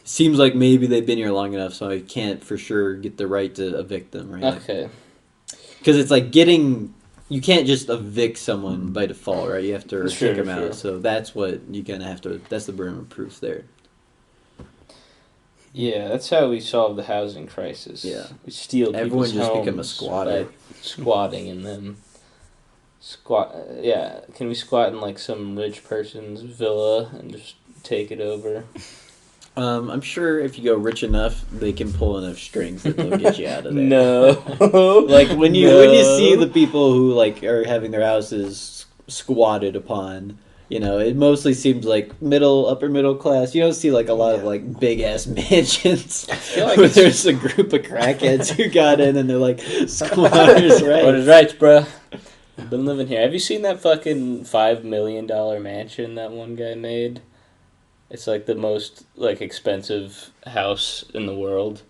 Seems like maybe they've been here long enough, so I can't for sure get the right to evict them, right? Okay. Because it's like you can't just evict someone by default, right? You have to kick them out. So that's what you're going to have to, that's the burden of proof there. Yeah, that's how we solve the housing crisis. Yeah. We steal Everyone people's just homes become a squatter. by squatting in them. Yeah, can we squat in like some rich person's villa and just take it over? I'm sure if you go rich enough, they can pull enough strings that they'll get you out of there. No. Like when you see the people who like are having their houses squatted upon, it mostly seems like upper middle class. You don't see like a lot of like big ass mansions like where there's a group of crackheads who got in and they're like squatters' rights. Squatters' rights, bro. I've been living here. Have you seen that fucking $5 million mansion that one guy made? It's like the most like expensive house in the world.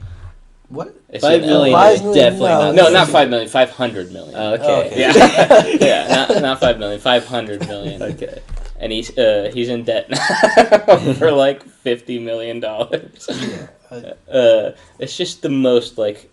What? It's 5 million is definitely not. No, not 5 million. 500 million. Okay. Yeah, yeah. Not 5 million. 500 million. Okay. And he's in debt now for like $50 million. It's just the most like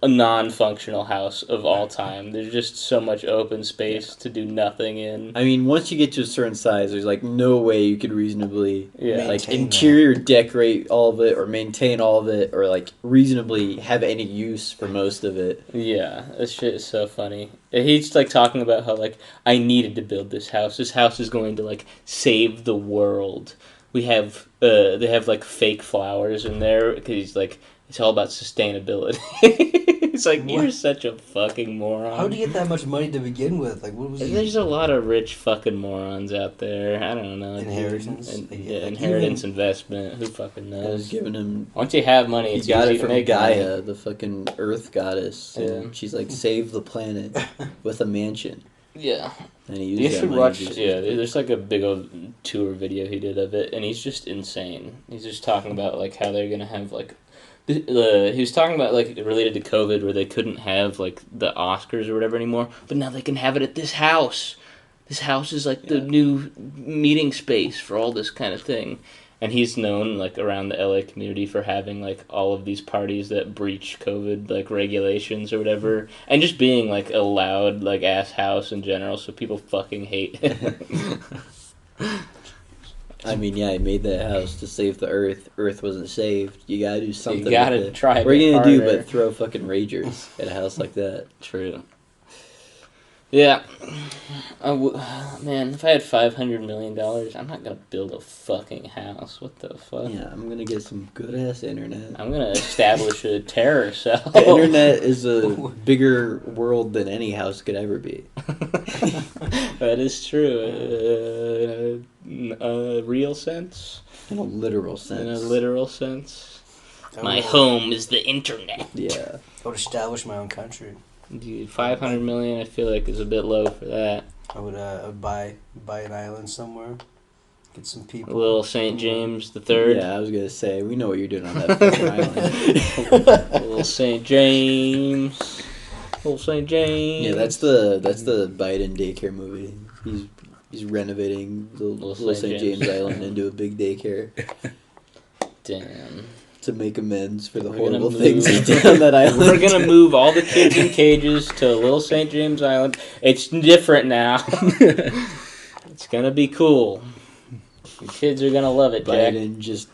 a non-functional house of all time. There's just so much open space to do nothing in. I mean, once you get to a certain size, there's like no way you could reasonably like Maintain interior decorate all of it or maintain all of it or like reasonably have any use for most of it. Yeah, this shit is so funny. He's like talking about how like I needed to build this house. This house is going to like save the world. We have they have like fake flowers in there because he's like it's all about sustainability. It's like you're such a fucking moron. How do you get that much money to begin with? Like, what was? There's a lot of rich fucking morons out there. I don't know. Inheritance, Inheritance investment. Who fucking knows? I was giving him. Once you have money, He it's got easy it to from make Gaia, money. the fucking Earth goddess, and she's like, save the planet with a mansion. Yeah. And he used You that should money watch. to do Yeah, something. there's like a big old tour video he did of it, and he's just insane. He's just talking about like how they're gonna have like. He was talking about like related to COVID, where they couldn't have like the Oscars or whatever anymore, but now they can have it at this house. this house is like the new meeting space for all this kind of thing. And he's known, like, around the LA community for having, like, all of these parties that breach COVID, like, regulations or whatever. And just being, like, a loud, like, ass house in general, so people fucking hate him. I mean, yeah, he made that house to save the Earth. Earth wasn't saved. You gotta do something. You gotta with it. try. What are you gonna harder. do but throw fucking ragers at a house like that? True. Yeah. Man, if I had $500 million, I'm not gonna build a fucking house. What the fuck? Yeah, I'm gonna get some good ass internet. I'm gonna establish a terror cell. The internet is a bigger world than any house could ever be. That is true. In a real sense? In a literal sense. In a literal sense. My home is the internet. Yeah. I would establish my own country. Dude, 500 million I feel like is a bit low for that. I would buy an island somewhere, get some people. Little St. James the Third. Yeah, I was gonna say, we know what you're doing on that fucking island. Little St. James. Little St. James. Yeah, that's the Biden daycare movie. He's renovating the Little St. James Island into a big daycare. Damn. To make amends for the We're horrible gonna things he move- did on that island. We're gonna move all the kids in cages to Little St. James Island. It's different now. It's gonna be cool. The kids are gonna love it, Jack. Biden just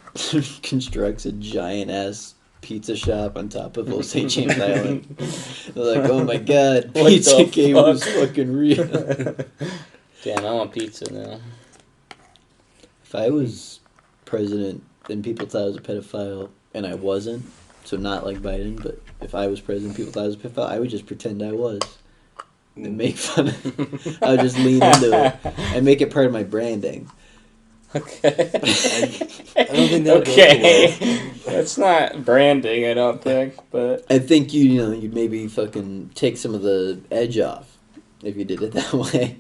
constructs a giant ass pizza shop on top of Little St. James Island. They're like, oh my god, What Pizza the Game fuck? was fucking real. Damn, I want pizza now. If I was president and people thought I was a pedophile, and I wasn't, so not like Biden, but if I was president, people thought I was a pedophile, I would just pretend I was. And make fun of it. I would just lean into it and make it part of my branding. Okay. I don't think that would go Okay. That's not branding, I don't think, but I think you'd maybe fucking take some of the edge off if you did it that way.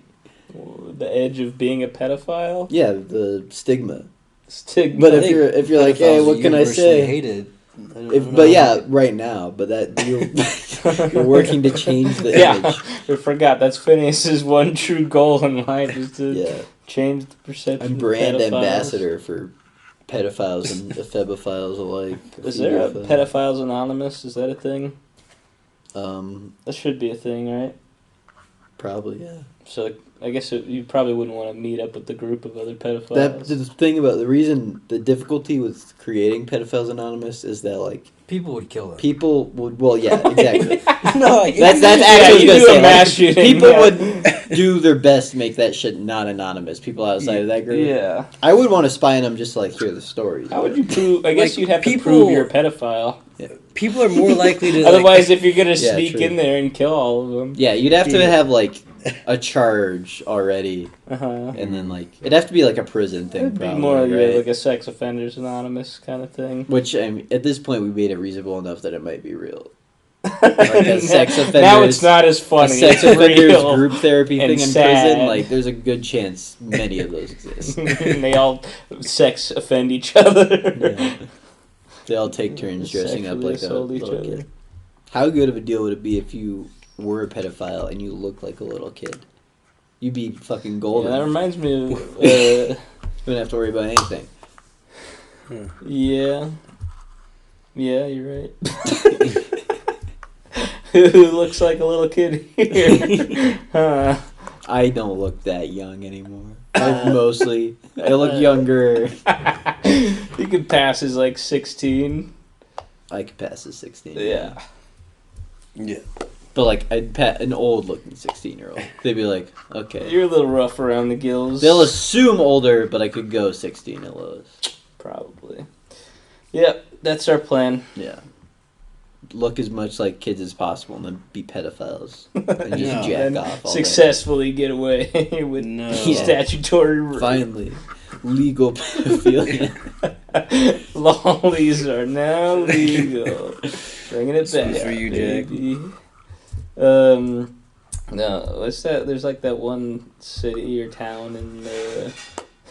the edge of being a pedophile? Yeah, the stigma. Stigma. But if you're like, hey, what can I say? Hated. But yeah, right now. But that you're working to change the Yeah, image. I forgot. That's Phineas's one true goal in life is to Yeah, change the perception I'm of brand pedophiles. ambassador for pedophiles and ephebophiles alike. Is there a Pedophiles Anonymous? Is that a thing? That should be a thing, right? Probably, yeah. So I guess you probably wouldn't want to meet up with the group of other pedophiles. The thing about the difficulty with creating Pedophiles Anonymous is that like People would kill them. people would yeah, exactly. No, like, That's Yeah, actually you what I was do a gonna mass say. shooting, People yeah. would do their best to make that shit not anonymous. People outside of that group. Yeah. I would want to spy on them just to like hear the stories. How would you prove? I guess Like, you'd have to people- prove you're a pedophile. people are more likely to. Otherwise, if you're gonna Yeah, sneak true. in there and kill all of them. Yeah, you'd have to Yeah. have like a charge already, Uh-huh. and then like it'd have to be like a prison thing. It'd be Probably, more right? like a sex offenders anonymous kind of thing. Which I mean, at this point we made it reasonable enough that it might be real. Like a sex Now offenders- it's not as A funny. sex It's offenders real. group therapy and thing in sad. prison, like there's a good chance many of those exist. And they all sex offend each other. Yeah. They all take turns dressing up Sexually like a assault each little other. kid. How good of a deal would it be if you were a pedophile and you looked like a little kid? You'd be fucking Yeah, golden. that reminds me of. You wouldn't have to worry about anything. Yeah. Yeah, you're right. Who looks like a little kid here? Huh. I don't look that young anymore. I look younger. You could pass as like 16. I could pass as 16. Yeah. Yeah. But like I'd pat an old looking 16-year-old. They'd be like, okay. You're a little rough around the gills. They'll assume older, but I could go 16 at lowest. Probably. Yep, that's our plan. Yeah. Look as much like kids as possible and then be pedophiles. And just No. jack And off all successfully get away with No. statutory day. Finally. Legal pedophilia. Lollies are now legal. Bringing it This one's back for you, Jack. baby. No, what's that? There's like that one city or town in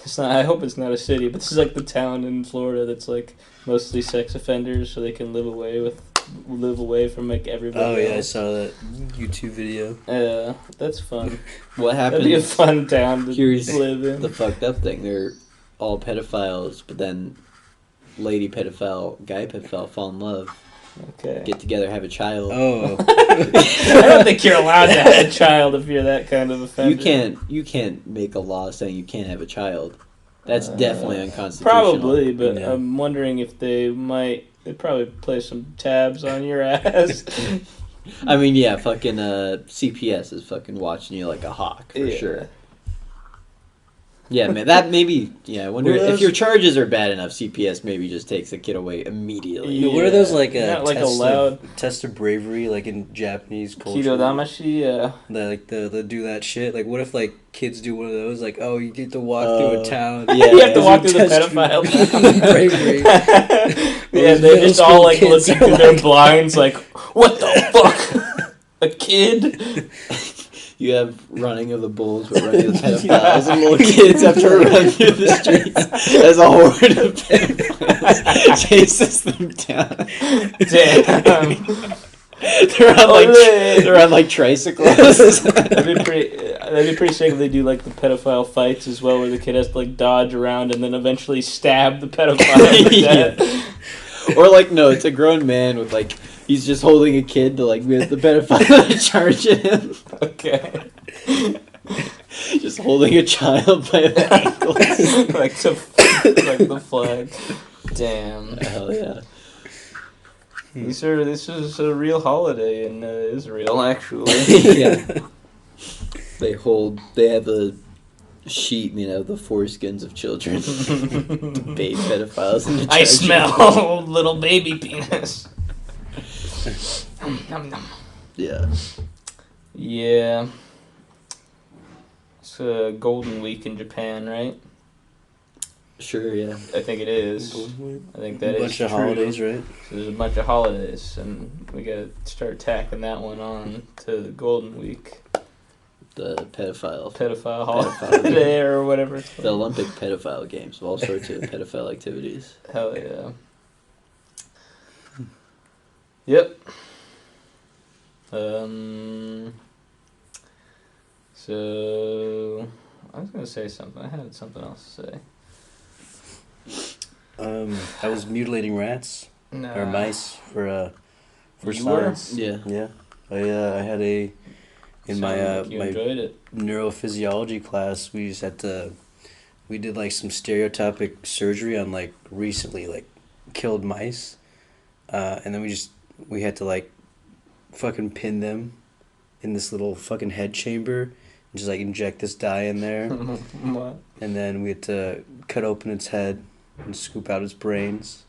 it's not. I hope it's not a city, but this is like the town in Florida that's like mostly sex offenders, so they can live away with live away from like everybody. Oh yeah, I else. saw that YouTube video. Yeah, that's fun. What happens? That'd be a fun town to Here's live in. the fucked up thing. They're all pedophiles, but then lady pedophile, guy pedophile fall in love, Okay. get together, have a child. Oh. I don't think you're allowed to have a child if you're that kind of offender. You can't make a law saying you can't have a child. That's definitely unconstitutional. Probably, but Yeah. I'm wondering if they probably play some tabs on your ass. I mean, yeah, fucking CPS is fucking watching you like a hawk for Yeah. sure. Yeah, man, that maybe. Yeah, I wonder What are if those- your charges are bad enough. CPS maybe just takes the kid away immediately. Yeah. What are those like Not like tests allowed. test of bravery like in Japanese culture? Keto Damashi, yeah. They do that shit. Like what if like kids do one of those? Like you get to walk through a town. yeah. You have to As walk a through the test pedophile of town. bravery. Yeah, Those they're middle just all school like kids looking are through their like- blinds like, what the fuck? A kid? You have running of the bulls, but running of the pedophiles and little kids have to run through the streets as a horde of pedophiles chases them down. Damn. They're on like tricycles. That'd be pretty sick if they do like the pedophile fights as well, where the kid has to like dodge around and then eventually stab the pedophile to death. Or like no, it's a grown man with like he's just holding a kid to like with the pedophile charging him. Okay. Just holding a child by the ankles. like the flag. Damn. Hell yeah. This is a real holiday in Israel, actually. Yeah. They have a sheet made out of the foreskins of children to bait pedophiles into I charging smell little baby penis. Yum, yum. Yeah. Yeah. It's a Golden Week in Japan, right? Sure, yeah. I think it is. I think that a is bunch of true. holidays, right? So there's a bunch of holidays, and we gotta start tacking that one on to the Golden Week. The pedophile Pedophile holiday or whatever it's the called. Olympic pedophile games, all sorts of pedophile activities. Hell yeah. Yep. So I was gonna say something. I had something else to say. I was mutilating rats No. or mice for You science. Yeah. Yeah. I had in my Sounded like you my enjoyed it. neurophysiology class. We did like some stereotypic surgery on like recently like killed mice, and then we had to like fucking pin them in this little fucking head chamber and just like inject this dye in there, What? and then we had to cut open its head and scoop out its brains.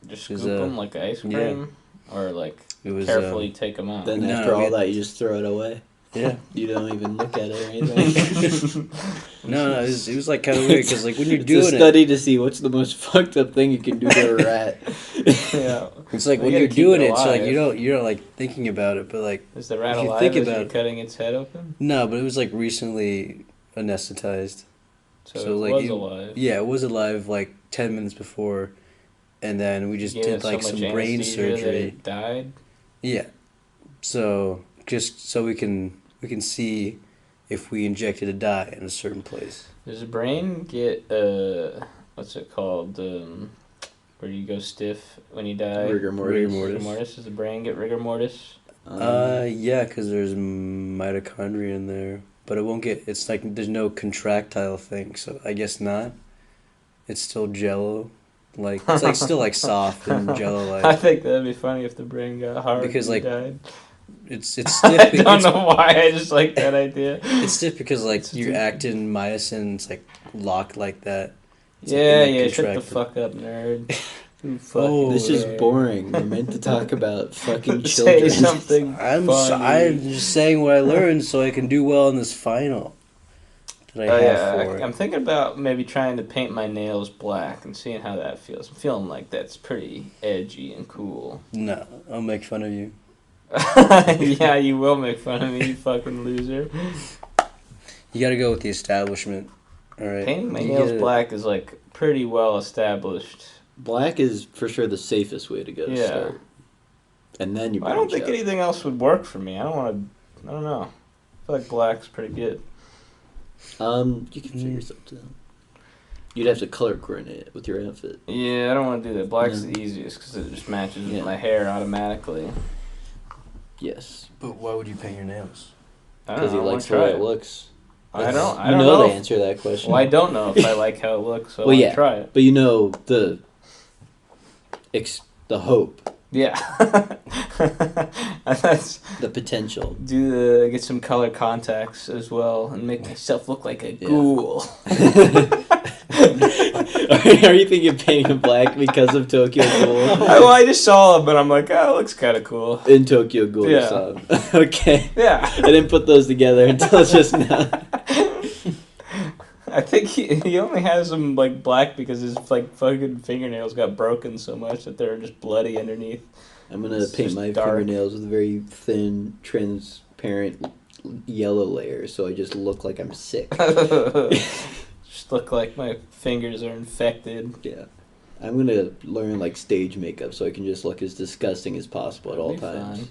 Just It was, scoop them like ice cream, yeah. or like It was carefully take them out. Then No, after we all had- that, you just throw it away. Yeah. You don't even look at it or anything. No, it was like kind of weird because like when you're It's doing a study to see what's the most fucked up thing you can do to a rat. Yeah. it's like We when gotta you're keep doing it it, so like alive. you're not like thinking about it, but like Is the rat If you alive think as about you're it- cutting its head open? no, but it was like recently anesthetized. So, So, it like, was you- alive. Yeah, it was alive like 10 minutes before, and then we just You gave did it like so some much brain anesthesia that surgery. it died. Yeah, so just so we can see if we injected a dye in a certain place. Does the brain get what's it called? Where you go stiff when you die? Rigor mortis. Rigor mortis. Rigor mortis. Does the brain get rigor mortis? Yeah, because there's mitochondria in there, but it won't get. It's like there's no contractile thing, so I guess not. It's still jello, like it's like still like soft and jello I like. think that'd be funny if the brain got hard Because, when you like, died. It's I stiff. don't It's, know why. I just like that idea. it's stiff because like It's your too- actin myosin, it's like locked like that. It's like Yeah, in that yeah. Shut the contracted- fuck up, nerd. Who Oh, This is cares? boring. We're meant to talk about fucking Say children. something I'm funny. just saying what I learned so I can do well in this final that I have for I'm it. thinking about maybe trying to paint my nails black and seeing how that feels. I'm feeling like that's pretty edgy and cool. No, I'll make fun of you. Yeah, you will make fun of me, you fucking loser. You got to go with the establishment. All right. Painting my You nails get it. black is like pretty well established. Black is for sure the safest way to go to Yeah. start. and then you. I don't branch think out. anything else would work for me. I don't know. I feel like black's pretty good. You can figure something out. You'd have to color coordinate it with your outfit. Yeah, I don't want to do that. Black's Yeah. the easiest because it just matches Yeah. with my hair automatically. Yes, But why would you paint your nails? because he I wanna likes the try way it looks. I don't You know know. the answer to that question. Well, I don't know if I like how it looks, so Well, I want yeah. to try it. But you know the hope, Yeah. That's the potential. get some color contacts as well and make myself look like a Yeah. ghoul. Are you thinking painting him black because of Tokyo Ghoul? I just saw him and I'm like, oh, it looks kind of cool. In Tokyo Ghoul, Yeah. you saw him. Okay. Yeah. I didn't put those together until just now. I think he only has them like black because his like fucking fingernails got broken so much that they're just bloody underneath. I'm gonna It's paint just my dark. fingernails with a very thin, transparent yellow layer, so I just look like I'm sick. Just look like my fingers are infected. Yeah. I'm gonna learn like stage makeup so I can just look as disgusting as possible at all That'd be times. fun.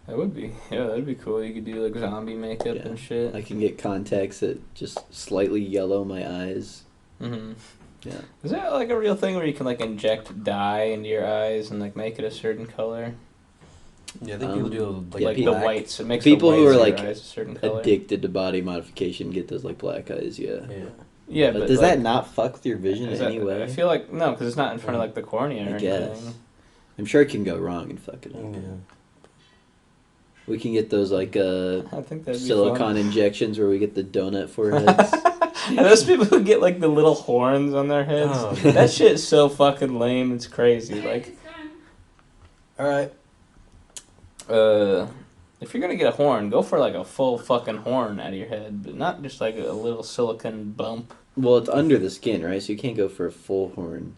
That would be, yeah, that'd be cool. You could do like zombie makeup Yeah. and shit. I can get contacts that just slightly yellow my eyes. Mm-hmm. Yeah. Is that like a real thing where you can like inject dye into your eyes and like make it a certain color? Yeah, I think people do like, yeah, Like people- the whites. It makes people the who whites are, of your like, eyes a certain color. Addicted to body modification get those like black eyes, yeah. Yeah. Yeah, But but does like, that not fuck with your vision is in that- any way? I feel like no, because it's not in front of like the cornea or I guess. anything. I'm sure it can go wrong and fuck it up. Yeah. We can get those like I think that'd be silicone injections where we get the donut foreheads. And those people who get like the little horns on their heads, Oh. that shit's so fucking lame. It's crazy. Like, All right. if you're gonna get a horn, go for like a full fucking horn out of your head, but not just like a little silicone bump. Well, it's under the skin, right? So you can't go for a full horn.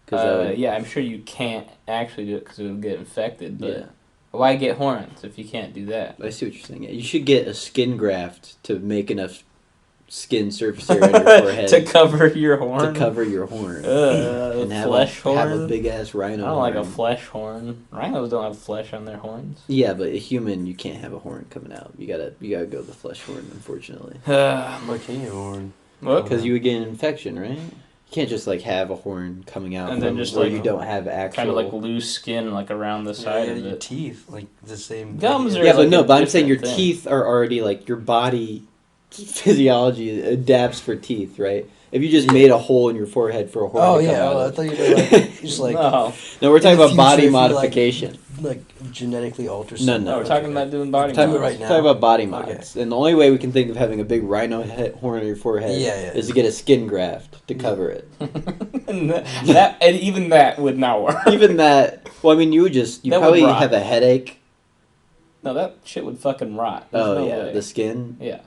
Cause Yeah, I'm sure you can't actually do it because it would get infected. But yeah, why get horns if you can't do that? I see what you're saying. Yeah, you should get a skin graft to make enough skin surface area on your forehead To cover your horn. to cover your horn. And and flesh horn. have a big ass rhino. I don't like a horn. flesh horn. Rhinos don't have flesh on their horns. Yeah, but a human, you can't have a horn coming out. You gotta go the flesh horn, unfortunately. Why can't you horn? What? Because you would get an infection, right? You can't just like have a horn coming out And from then just, where like, you don't have actual. Kind of like loose skin, like around the side of your it. teeth, like the same. Gums are Yeah, like but no, a but I'm saying your different thing. teeth are already like your body physiology adapts for teeth, right? If you just made a hole in your forehead for a horn Oh to come yeah, out I of. thought you were like just like No, No, we're talking in the about body future, if you, like, modification. like genetically alter. No, something. no, we're talking about doing body Talking mods. right now. Talking about body Okay. mods, and the only way we can think of having a big rhino horn on your forehead Yeah. is to get a skin graft to cover it. and even that would not work. Even that, well, I mean, you That would probably rot. have a headache. No, that shit would fucking rot. There's Oh no yeah, way. the skin. Yeah.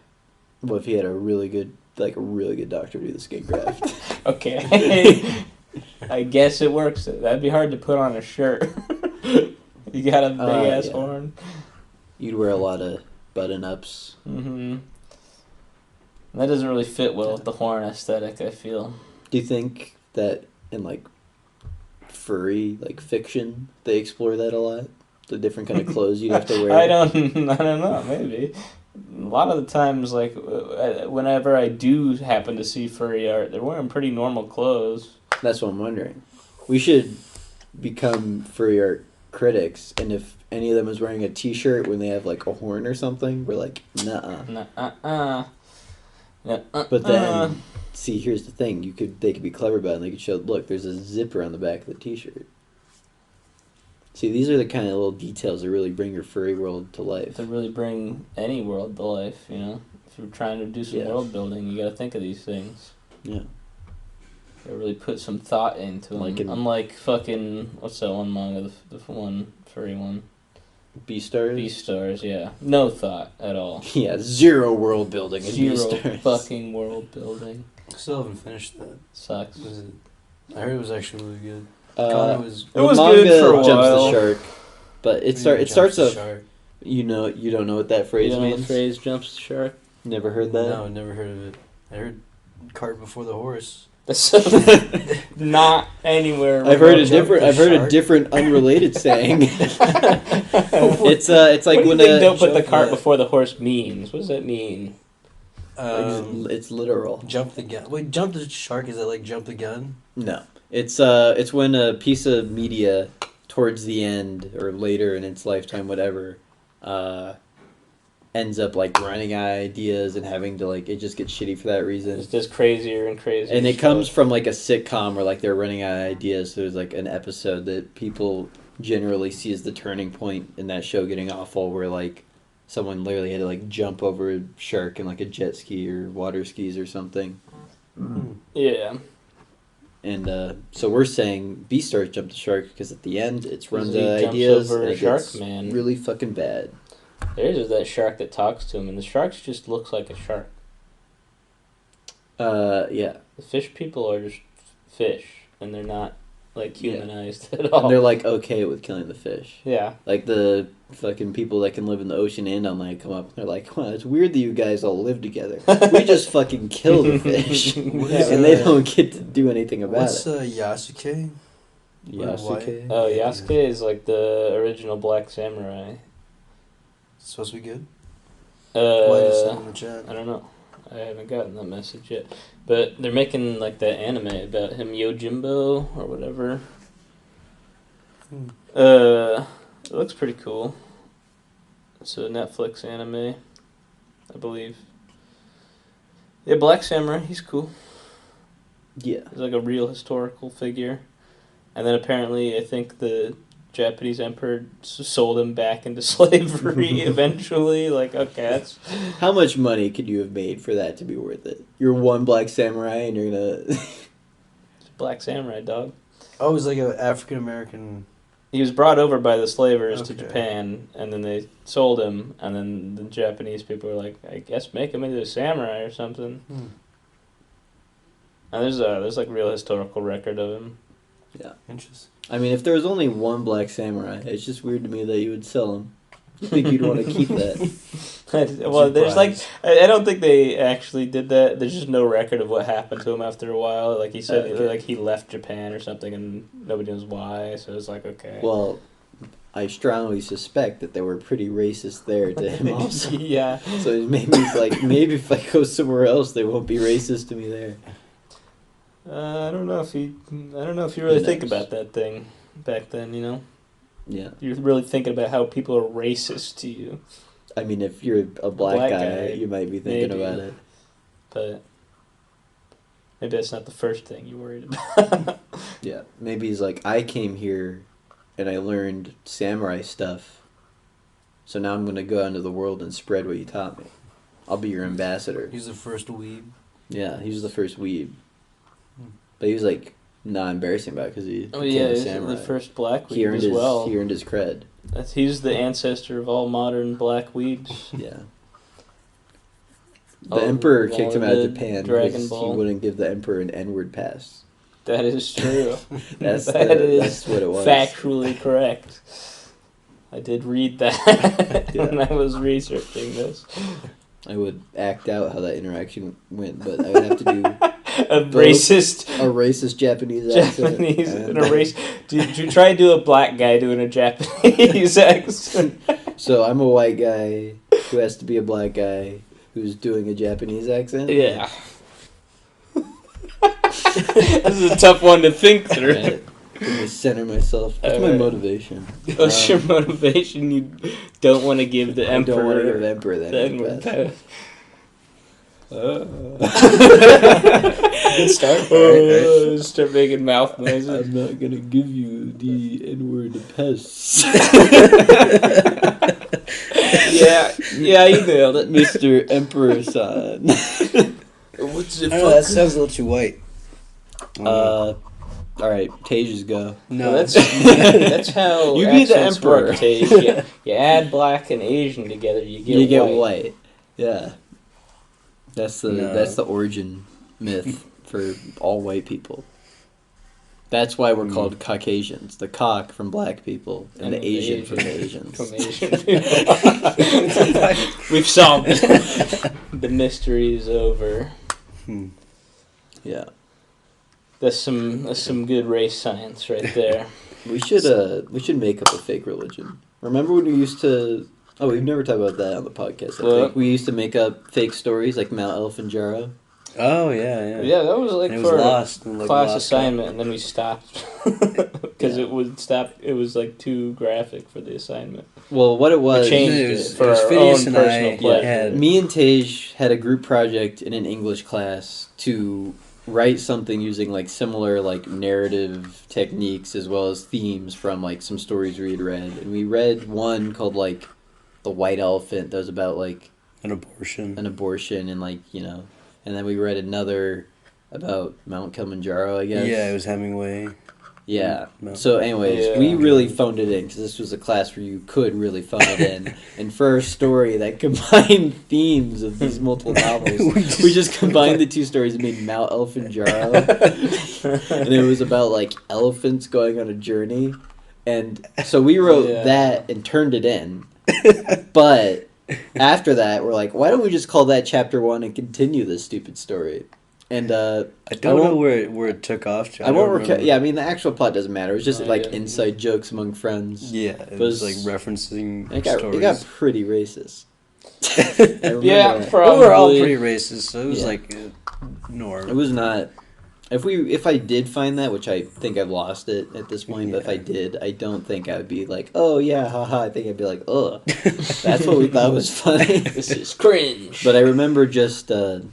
What if he had a really good doctor do the skin graft? Okay. I guess it works. That'd be hard to put on a shirt. You got a big ass yeah. horn. You'd wear a lot of button ups. Mm-hmm. That doesn't really fit well with the horn aesthetic, I feel. Do you think that in like furry fiction they explore that a lot? The different kind of clothes you'd have to wear. I don't know. Maybe. A lot of the times, like whenever I do happen to see furry art, they're wearing pretty normal clothes. That's what I'm wondering. We should become furry art critics, and if any of them is wearing a T-shirt when they have like a horn or something, we're like, nah. But then, see, here's the thing: they could be clever about it. And they could show, look, there's a zipper on the back of the T-shirt. See, these are the kind of little details that really bring your furry world to life. To really bring any world to life, you know, if you're trying to do some Yeah. world building, you got to think of these things. Yeah. They really put some thought into them. Like in- Unlike fucking what's that one manga, the one furry one, Beastars. Beastars. Yeah, no thought at all. Yeah, zero world building in Zero Beastars. fucking world building. Still haven't finished that. Sucks. Was it? I heard it was actually really good. Uh, Kana was. It was manga good for a jumps while. the shark, but it jumps starts the off. shark. You don't know what that You phrase know means. the phrase "jumps the shark"? Never heard that. No, never heard of it. I heard cart before the horse. That's not anywhere. I've heard a shark? different unrelated saying. It's like what do when you think "don't put the jump cart the- before the horse" means? What does that mean? it's literal. Jump the gun. Wait, jump the shark? Is that like jump the gun? No, it's when a piece of media towards the end or later in its lifetime, whatever, ends up like running out of ideas and having to like it just gets shitty for that reason. It's just crazier and crazier. And it comes from like a sitcom where like they're running out of ideas. So there's like an episode that people generally see as the turning point in that show getting awful, where like someone literally had to like jump over a shark in like a jet ski or water skis or something. Yeah. And so we're saying Beastars jumped the shark because at the end it runs He out of jumps ideas over and a it shark, gets man. really fucking bad. There's that shark that talks to him, and the shark just looks like a shark. Yeah. The fish people are just fish, and they're not like humanized at all. And they're like okay with killing the fish. Yeah. Like the fucking people that can live in the ocean and on land come up and they're like, wow, it's weird that you guys all live together. We just fucking kill the fish. And they don't get to do anything about What's it. Yasuke? Yasuke? Oh, Yasuke is like the original Black Samurai. It's supposed to be good? Why just send in the chat? I don't know. I haven't gotten that message yet. But they're making like that anime about him, Yojimbo, or whatever. It looks pretty cool. It's a Netflix anime, I believe. Yeah, Black Samurai, he's cool. Yeah. He's like a real historical figure. And then apparently, I think the Japanese emperor sold him back into slavery eventually. Like, okay, that's... How much money could you have made for that to be worth it? You're one black samurai and you're gonna... It's Black Samurai, dog. Oh, he's like an African American. He was brought over by the slavers to Okay. Japan, and then they sold him, and then the Japanese people were like, I guess make him into a samurai or something. And there's like real historical record of him. Yeah. Interesting. I mean, if there was only one black samurai, it's just weird to me that you would sell him. I think you'd want to keep that. Well, there's like, I don't think they actually did that. There's just no record of what happened to him after a while. Like he said, Okay. like he left Japan or something, and nobody knows why. So it's like, okay. Well, I strongly suspect that they were pretty racist there to him also. Yeah. So maybe it's like, maybe if I go somewhere else, they won't be racist to me there. I don't know if you really think knows? about that thing back then. You know, Yeah. you're really thinking about how people are racist to you. I mean, if you're a black Black guy, guy, you might be thinking maybe. about it. But maybe that's not the first thing you worried about. Yeah. Maybe he's like, I came here and I learned samurai stuff. So now I'm going to go out into the world and spread what you taught me. I'll be your ambassador. He's the first weeb. Yeah, he was the first weeb. But he was like not embarrassing about it because he Oh became yeah, a he's samurai. the first black He weeb earned as his well. he earned his cred. He's the ancestor of all modern black weebs. Yeah. The Oh, emperor all kicked him of out of the Japan Dragon because he Ball. wouldn't give the emperor an N-word pass. That is true. That's That's what it was. factually correct. I did read that when I was researching this. I would act out how that interaction went, but I would have to do A racist a racist Japanese accent. Japanese and- and a race. Did you try to do a black guy doing a Japanese accent? So I'm a white guy who has to be a black guy who's doing a Japanese accent. Yeah. This is a tough one to think through. Right. Let me center myself. What's my Alright. motivation? What's your motivation? You don't want to give the I don't want to give emperor emperor that the N-word N-word pass. Good start. Alright. Start making mouth noises. I'm not gonna give you the N-word pass. Yeah, you nailed it. Mr. Emperor-san. What's I don't know, that sounds a little too white. Alright, Tages go. No, Well, that's how You be the accents emperor. work, Tage. You add black and Asian together, you get white. Yeah. That's the origin myth for all white people. That's why we're called Caucasians. The cock from black people and the Asian from the Asians. From Asian people. We've solved it. The mystery is over. Yeah. That's some good race science right there. We should make up a fake religion. Remember when we used to? Oh, we've never talked about that on the podcast. I think we used to make up fake stories like Mount Elephantjaro. Oh yeah. Yeah, that was like And it for was lost in, like, class lost assignment, and then we stopped because it would stop. It was like too graphic for the assignment. Well, what it was, We changed it it, was- for it was our Phineas own and personal I pleasure. had- me and Tej had a group project in an English class to write something using like similar like narrative techniques as well as themes from like some stories we had read, and we read one called like The White Elephant that was about like An abortion. and like and then we read another about Mount Kilimanjaro, I guess. Yeah, it was Hemingway. Yeah. Mount- So, anyways, Yeah. we really phoned it in because this was a class where you could really phone it in. And for a story that combined themes of these multiple novels, we just combined the two stories and made Mount Elephantjaro. And it was about like elephants going on a journey. And so we wrote that and turned it in. But after that, we're like, why don't we just call that chapter 1 and continue this stupid story? And I don't know where it took off to. I won't yeah, I mean the actual plot doesn't matter. It was just like yeah. inside jokes among friends. Yeah, it was like referencing stories. It got pretty racist. I remember Yeah, that. Well, we're all probably. pretty racist, so it was like norm. It was not. If I did find that, which I think I've lost it at this point, but if I did, I don't think I would be like, oh yeah, haha. I think I'd be like, ugh, that's what we thought was funny. This is cringe. But I remember just as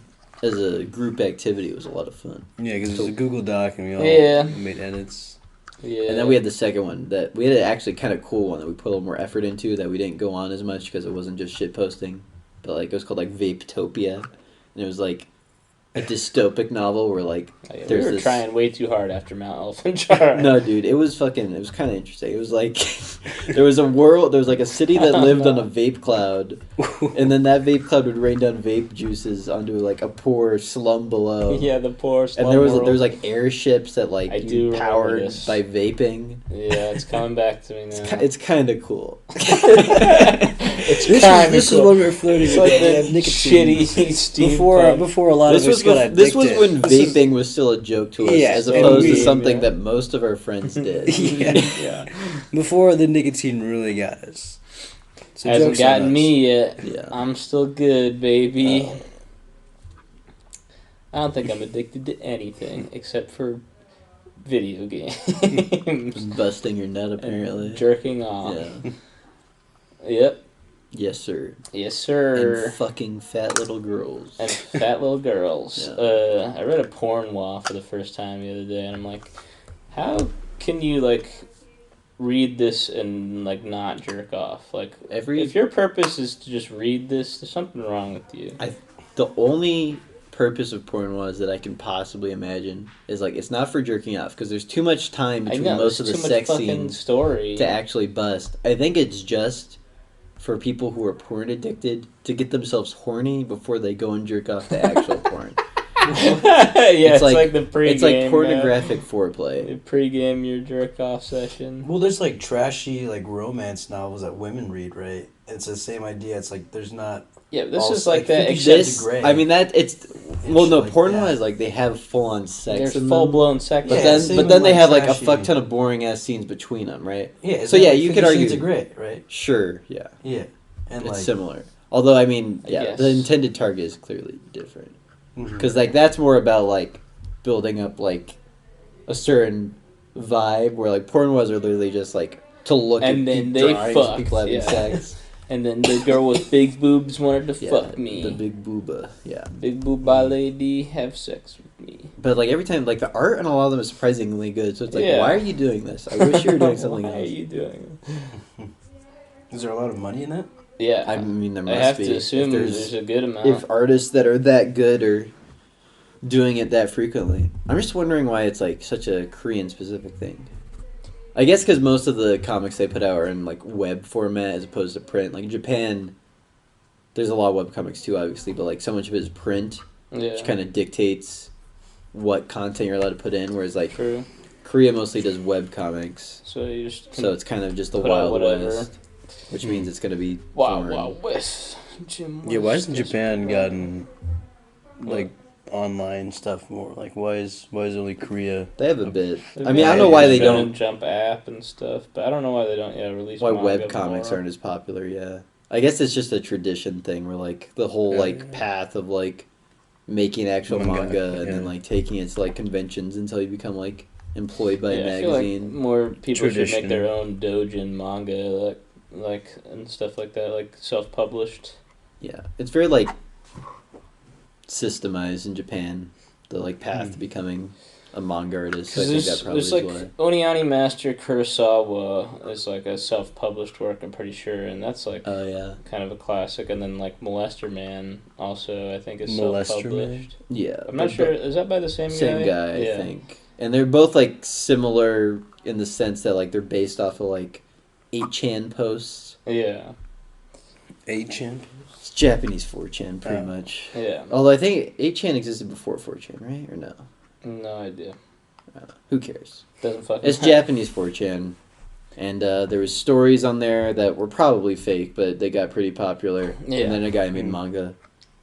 a group activity, it was a lot of fun. Yeah, because it was a Google Doc and we all made edits. Yeah. And then we had the second one that we had an actually kind of cool one that we put a little more effort into that we didn't go on as much because it wasn't just shit posting, but like it was called like Vapetopia, and it was like a dystopic novel where like we there's were this... trying way too hard after Mount Elephantjaro. No, dude, it was kind of interesting. It was like there was like a city that lived on a vape cloud, and then that vape cloud would rain down vape juices onto like a poor slum below. Yeah, the poor slum And there world. was like airships that like I do remember powered this. by vaping. Yeah, it's coming back to me now. It's kind of cool. It's This is when we were flirting It's with like the the nicotine. shitty steam Before a lot of us got addicted. This was when vaping was still a joke to us, Yeah, as so opposed to we- something that most of our friends did. yeah. Before the nicotine really got us. So Hasn't joke's on gotten us. me yet. Yeah. I'm still good, baby. I don't think I'm addicted to anything except for video games. Busting your nut, apparently. Jerking off. Yeah. Yep. Yes, sir. Yes, sir. And fucking fat little girls. And fat little girls. Yeah. I read a porn law for the first time the other day, and I'm like, how can you like read this and like not jerk off? Like, if your purpose is to just read this, there's something wrong with you. The only purpose of porn was that I can possibly imagine is like it's not for jerking off because there's too much time between most of the sex scenes story to actually bust. I think it's just for people who are porn addicted to get themselves horny before they go and jerk off to actual porn. Yeah, it's like the pregame. It's like pornographic foreplay. The pregame your jerk off session. Well, there's like trashy like romance novels that women read, right? It's the same idea. It's like there's not. Yeah, this all is like that. 50 Shades This, of Grey. I mean that it's well no like porn that. wise like they have full on sex. There's in full them, blown sex. but Yeah, same then with, they like, have like a trashy- fuck ton of boring ass scenes between them, right? Yeah. So, it's yeah, like you 50 could argue- Shades of Grey, right? Sure, yeah, Yeah. And it's like similar. Although I mean, I yeah, guess. the intended target is clearly different mhm. because like that's more about like building up like a certain vibe where like porn was are literally just like to look And at then the they drawings of fucked, people having yeah. sex. And then the girl with big boobs wanted to Yeah, fuck me. the big booba, yeah. Big booba lady, have sex with me. But like every time, like the art on a lot of them is surprisingly good. So it's like, Yeah. why are you doing this? I wish you were doing something Why else. are you doing it? Is there a lot of money in it? Yeah. I mean, there I must have be. to assume if there's a good amount. if artists that are that good are doing it that frequently. I'm just wondering why it's like such a Korean specific thing. I guess because most of the comics they put out are in like web format as opposed to print. Like in Japan, there's a lot of web comics too, obviously, but like so much of it is print, yeah. which kind of dictates what content you're allowed to put in. Whereas like True. Korea mostly does web comics. So you just So it's kind of just the put out Wild whatever. West, which means it's going to be Wow, foreign. wow, West. Jim Yeah. Why West hasn't is Japan right. gotten like online stuff more? Like, why is only Korea? They have a bit. They've I mean, I got don't know why they Shonen don't. Jump app and stuff, but I don't know why they don't release. Why manga web comics more. aren't as popular? Yeah, I guess it's just a tradition thing where like the whole like path of like making actual manga and then like taking it to like conventions until you become like employed by a I feel like magazine. more people should Tradition. make their own doujin manga, like and stuff like that, like self-published. Yeah, it's very like systemized in Japan. The like path to becoming a manga artist. So I think that probably there's is like why. Oniani Master Kurosawa is like a self-published work, I'm pretty sure, and that's like Oh yeah, kind of a classic. And then like Molester Man also I think is Molester self-published. yeah. I'm not sure. Is that by the same Guy, Yeah. I think. And they're both like similar in the sense that like they're based off of like 8chan posts. Yeah. 8chan? It's Japanese 4chan pretty much. Yeah. Although I think 8chan existed before 4chan, right? Or no? No idea. Who cares? Doesn't fucking It's matter. Japanese 4chan. And there was stories on there that were probably fake, but they got pretty popular. Yeah. And then a guy made manga.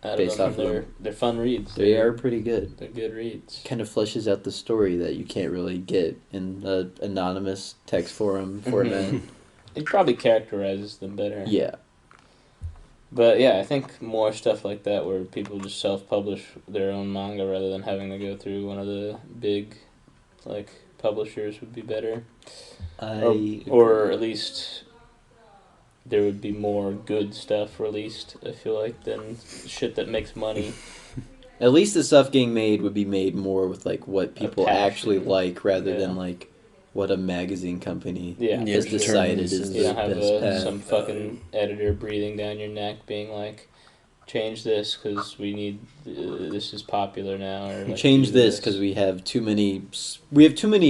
Out of based them, off of them. they're fun reads. They are pretty good. They're good reads. Kind of fleshes out the story that you can't really get in an anonymous text forum format. It probably characterizes them better. Yeah. But yeah, I think more stuff like that where people just self-publish their own manga rather than having to go through one of the big, like, publishers would be better. Or at least there would be more good stuff released, I feel like, than shit that makes money. At least the stuff getting made would be made more with like what people passion. actually like rather than Yeah. like what a magazine company Yeah, has for sure. decided is You the don't have best path. some fucking editor breathing down your neck being like, change this because we need, this is popular now. Or like, Change do this because we have too many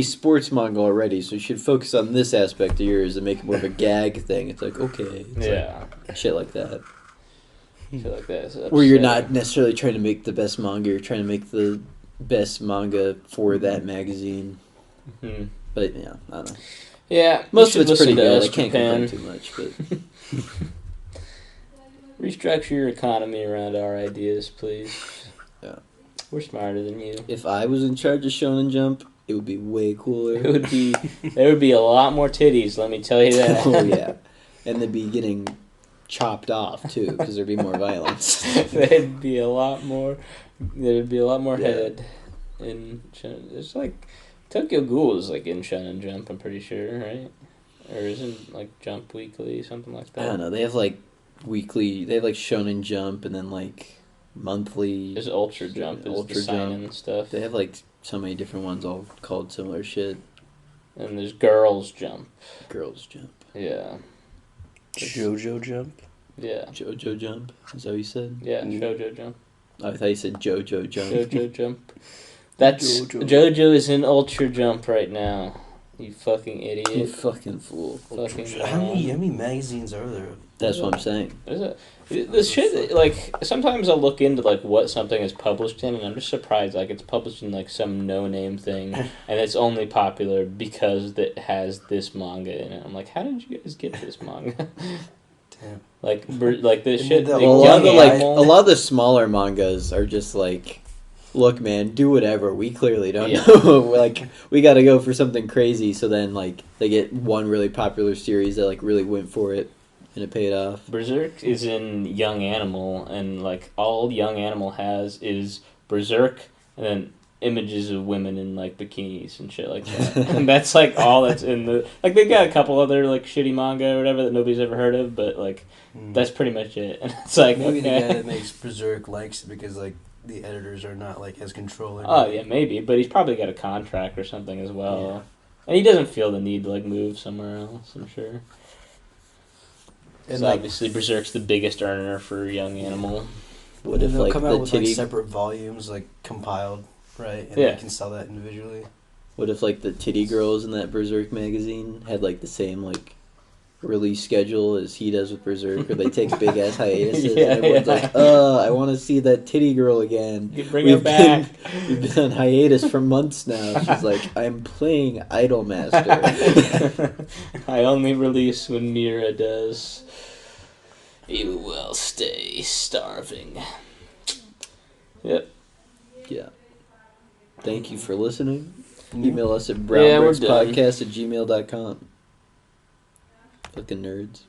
sports manga already, so you should focus on this aspect of yours and make it more of a gag thing. It's like, okay. It's Yeah. like shit like that. I feel like that's Where you're upsetting. not necessarily trying to make the best manga, you're trying to make the best manga for that magazine. Mhm. But yeah, I don't know. Yeah, Most you of should it's pretty listen to good. us, I can't Japan. complain too much, but Restructure your economy around our ideas, please. Yeah. We're smarter than you. if I was in charge of Shonen Jump, it would be way cooler. It would be there would be a lot more titties, let me tell you that. Oh yeah, and they'd be getting chopped off too because there'd be more violence. There'd be a lot more. There'd be a lot more Yeah. head in. It's like Tokyo Ghoul is like in Shonen Jump. I'm pretty sure, right? Or isn't like Jump Weekly something like that? I don't know. They have like weekly. They have like Shonen Jump and then like monthly. There's Ultra Jump, is Ultra the Jump. seinen stuff, They have like so many different ones all called similar shit. and there's Girls Jump. Girls Jump, Yeah, JoJo Jump? yeah, JoJo Jump. Is that what you said? yeah. Shoujo Jump. Oh, I thought you said JoJo Jump. JoJo Jump. That's JoJo is in Ultra Jump right now. You fucking You idiot. fucking fool. Fucking How many moron. magazines are there? That's what I'm saying. The shit, like, sometimes I'll look into, like, what something is published in, and I'm just surprised, like, it's published in, like, some no-name thing, and it's only popular because it has this manga in it. I'm like, how did you guys get this manga? Damn. Like this And shit, the- like, A lot of the Young Animal- a lot of the smaller mangas are just like, look, man, do whatever. We clearly don't Yeah. know. Like, we got to go for something crazy. So then, like, they get one really popular series that like really went for it, and it paid off. Berserk is in Young Animal, and, like, all Young Animal has is Berserk, and then images of women in, like, bikinis and shit like that. And that's, like, all that's in the... Like, they got a couple other, like, shitty manga or whatever that nobody's ever heard of, but, like, that's pretty much it. And it's like, Maybe the okay. guy that makes Berserk likes it because, like, the editors are not, like, as controlling. Oh, yeah, maybe, but he's probably got a contract or something as well. Yeah. And he doesn't feel the need to, like, move somewhere else, I'm sure. And, So like, obviously Berserk's the biggest earner for Young Animal. What if they'll like come the out with, like, titty? separate volumes, like, compiled, right? And Yeah. they can sell that individually. What if like the titty girls in that Berserk magazine had like the same like release schedule as he does with Berserk, or they take big ass hiatuses Yeah, and everyone's yeah. like, I want to see that titty girl again. You bring her back. We've been on hiatus for months now. She's like, I'm playing Idolmaster. I only release when Mira does. You will stay starving. Yep. Yeah. Thank you for listening. Yeah. Email us at Yeah, we're done. brownbrickspodcast@gmail.com. Fucking nerds.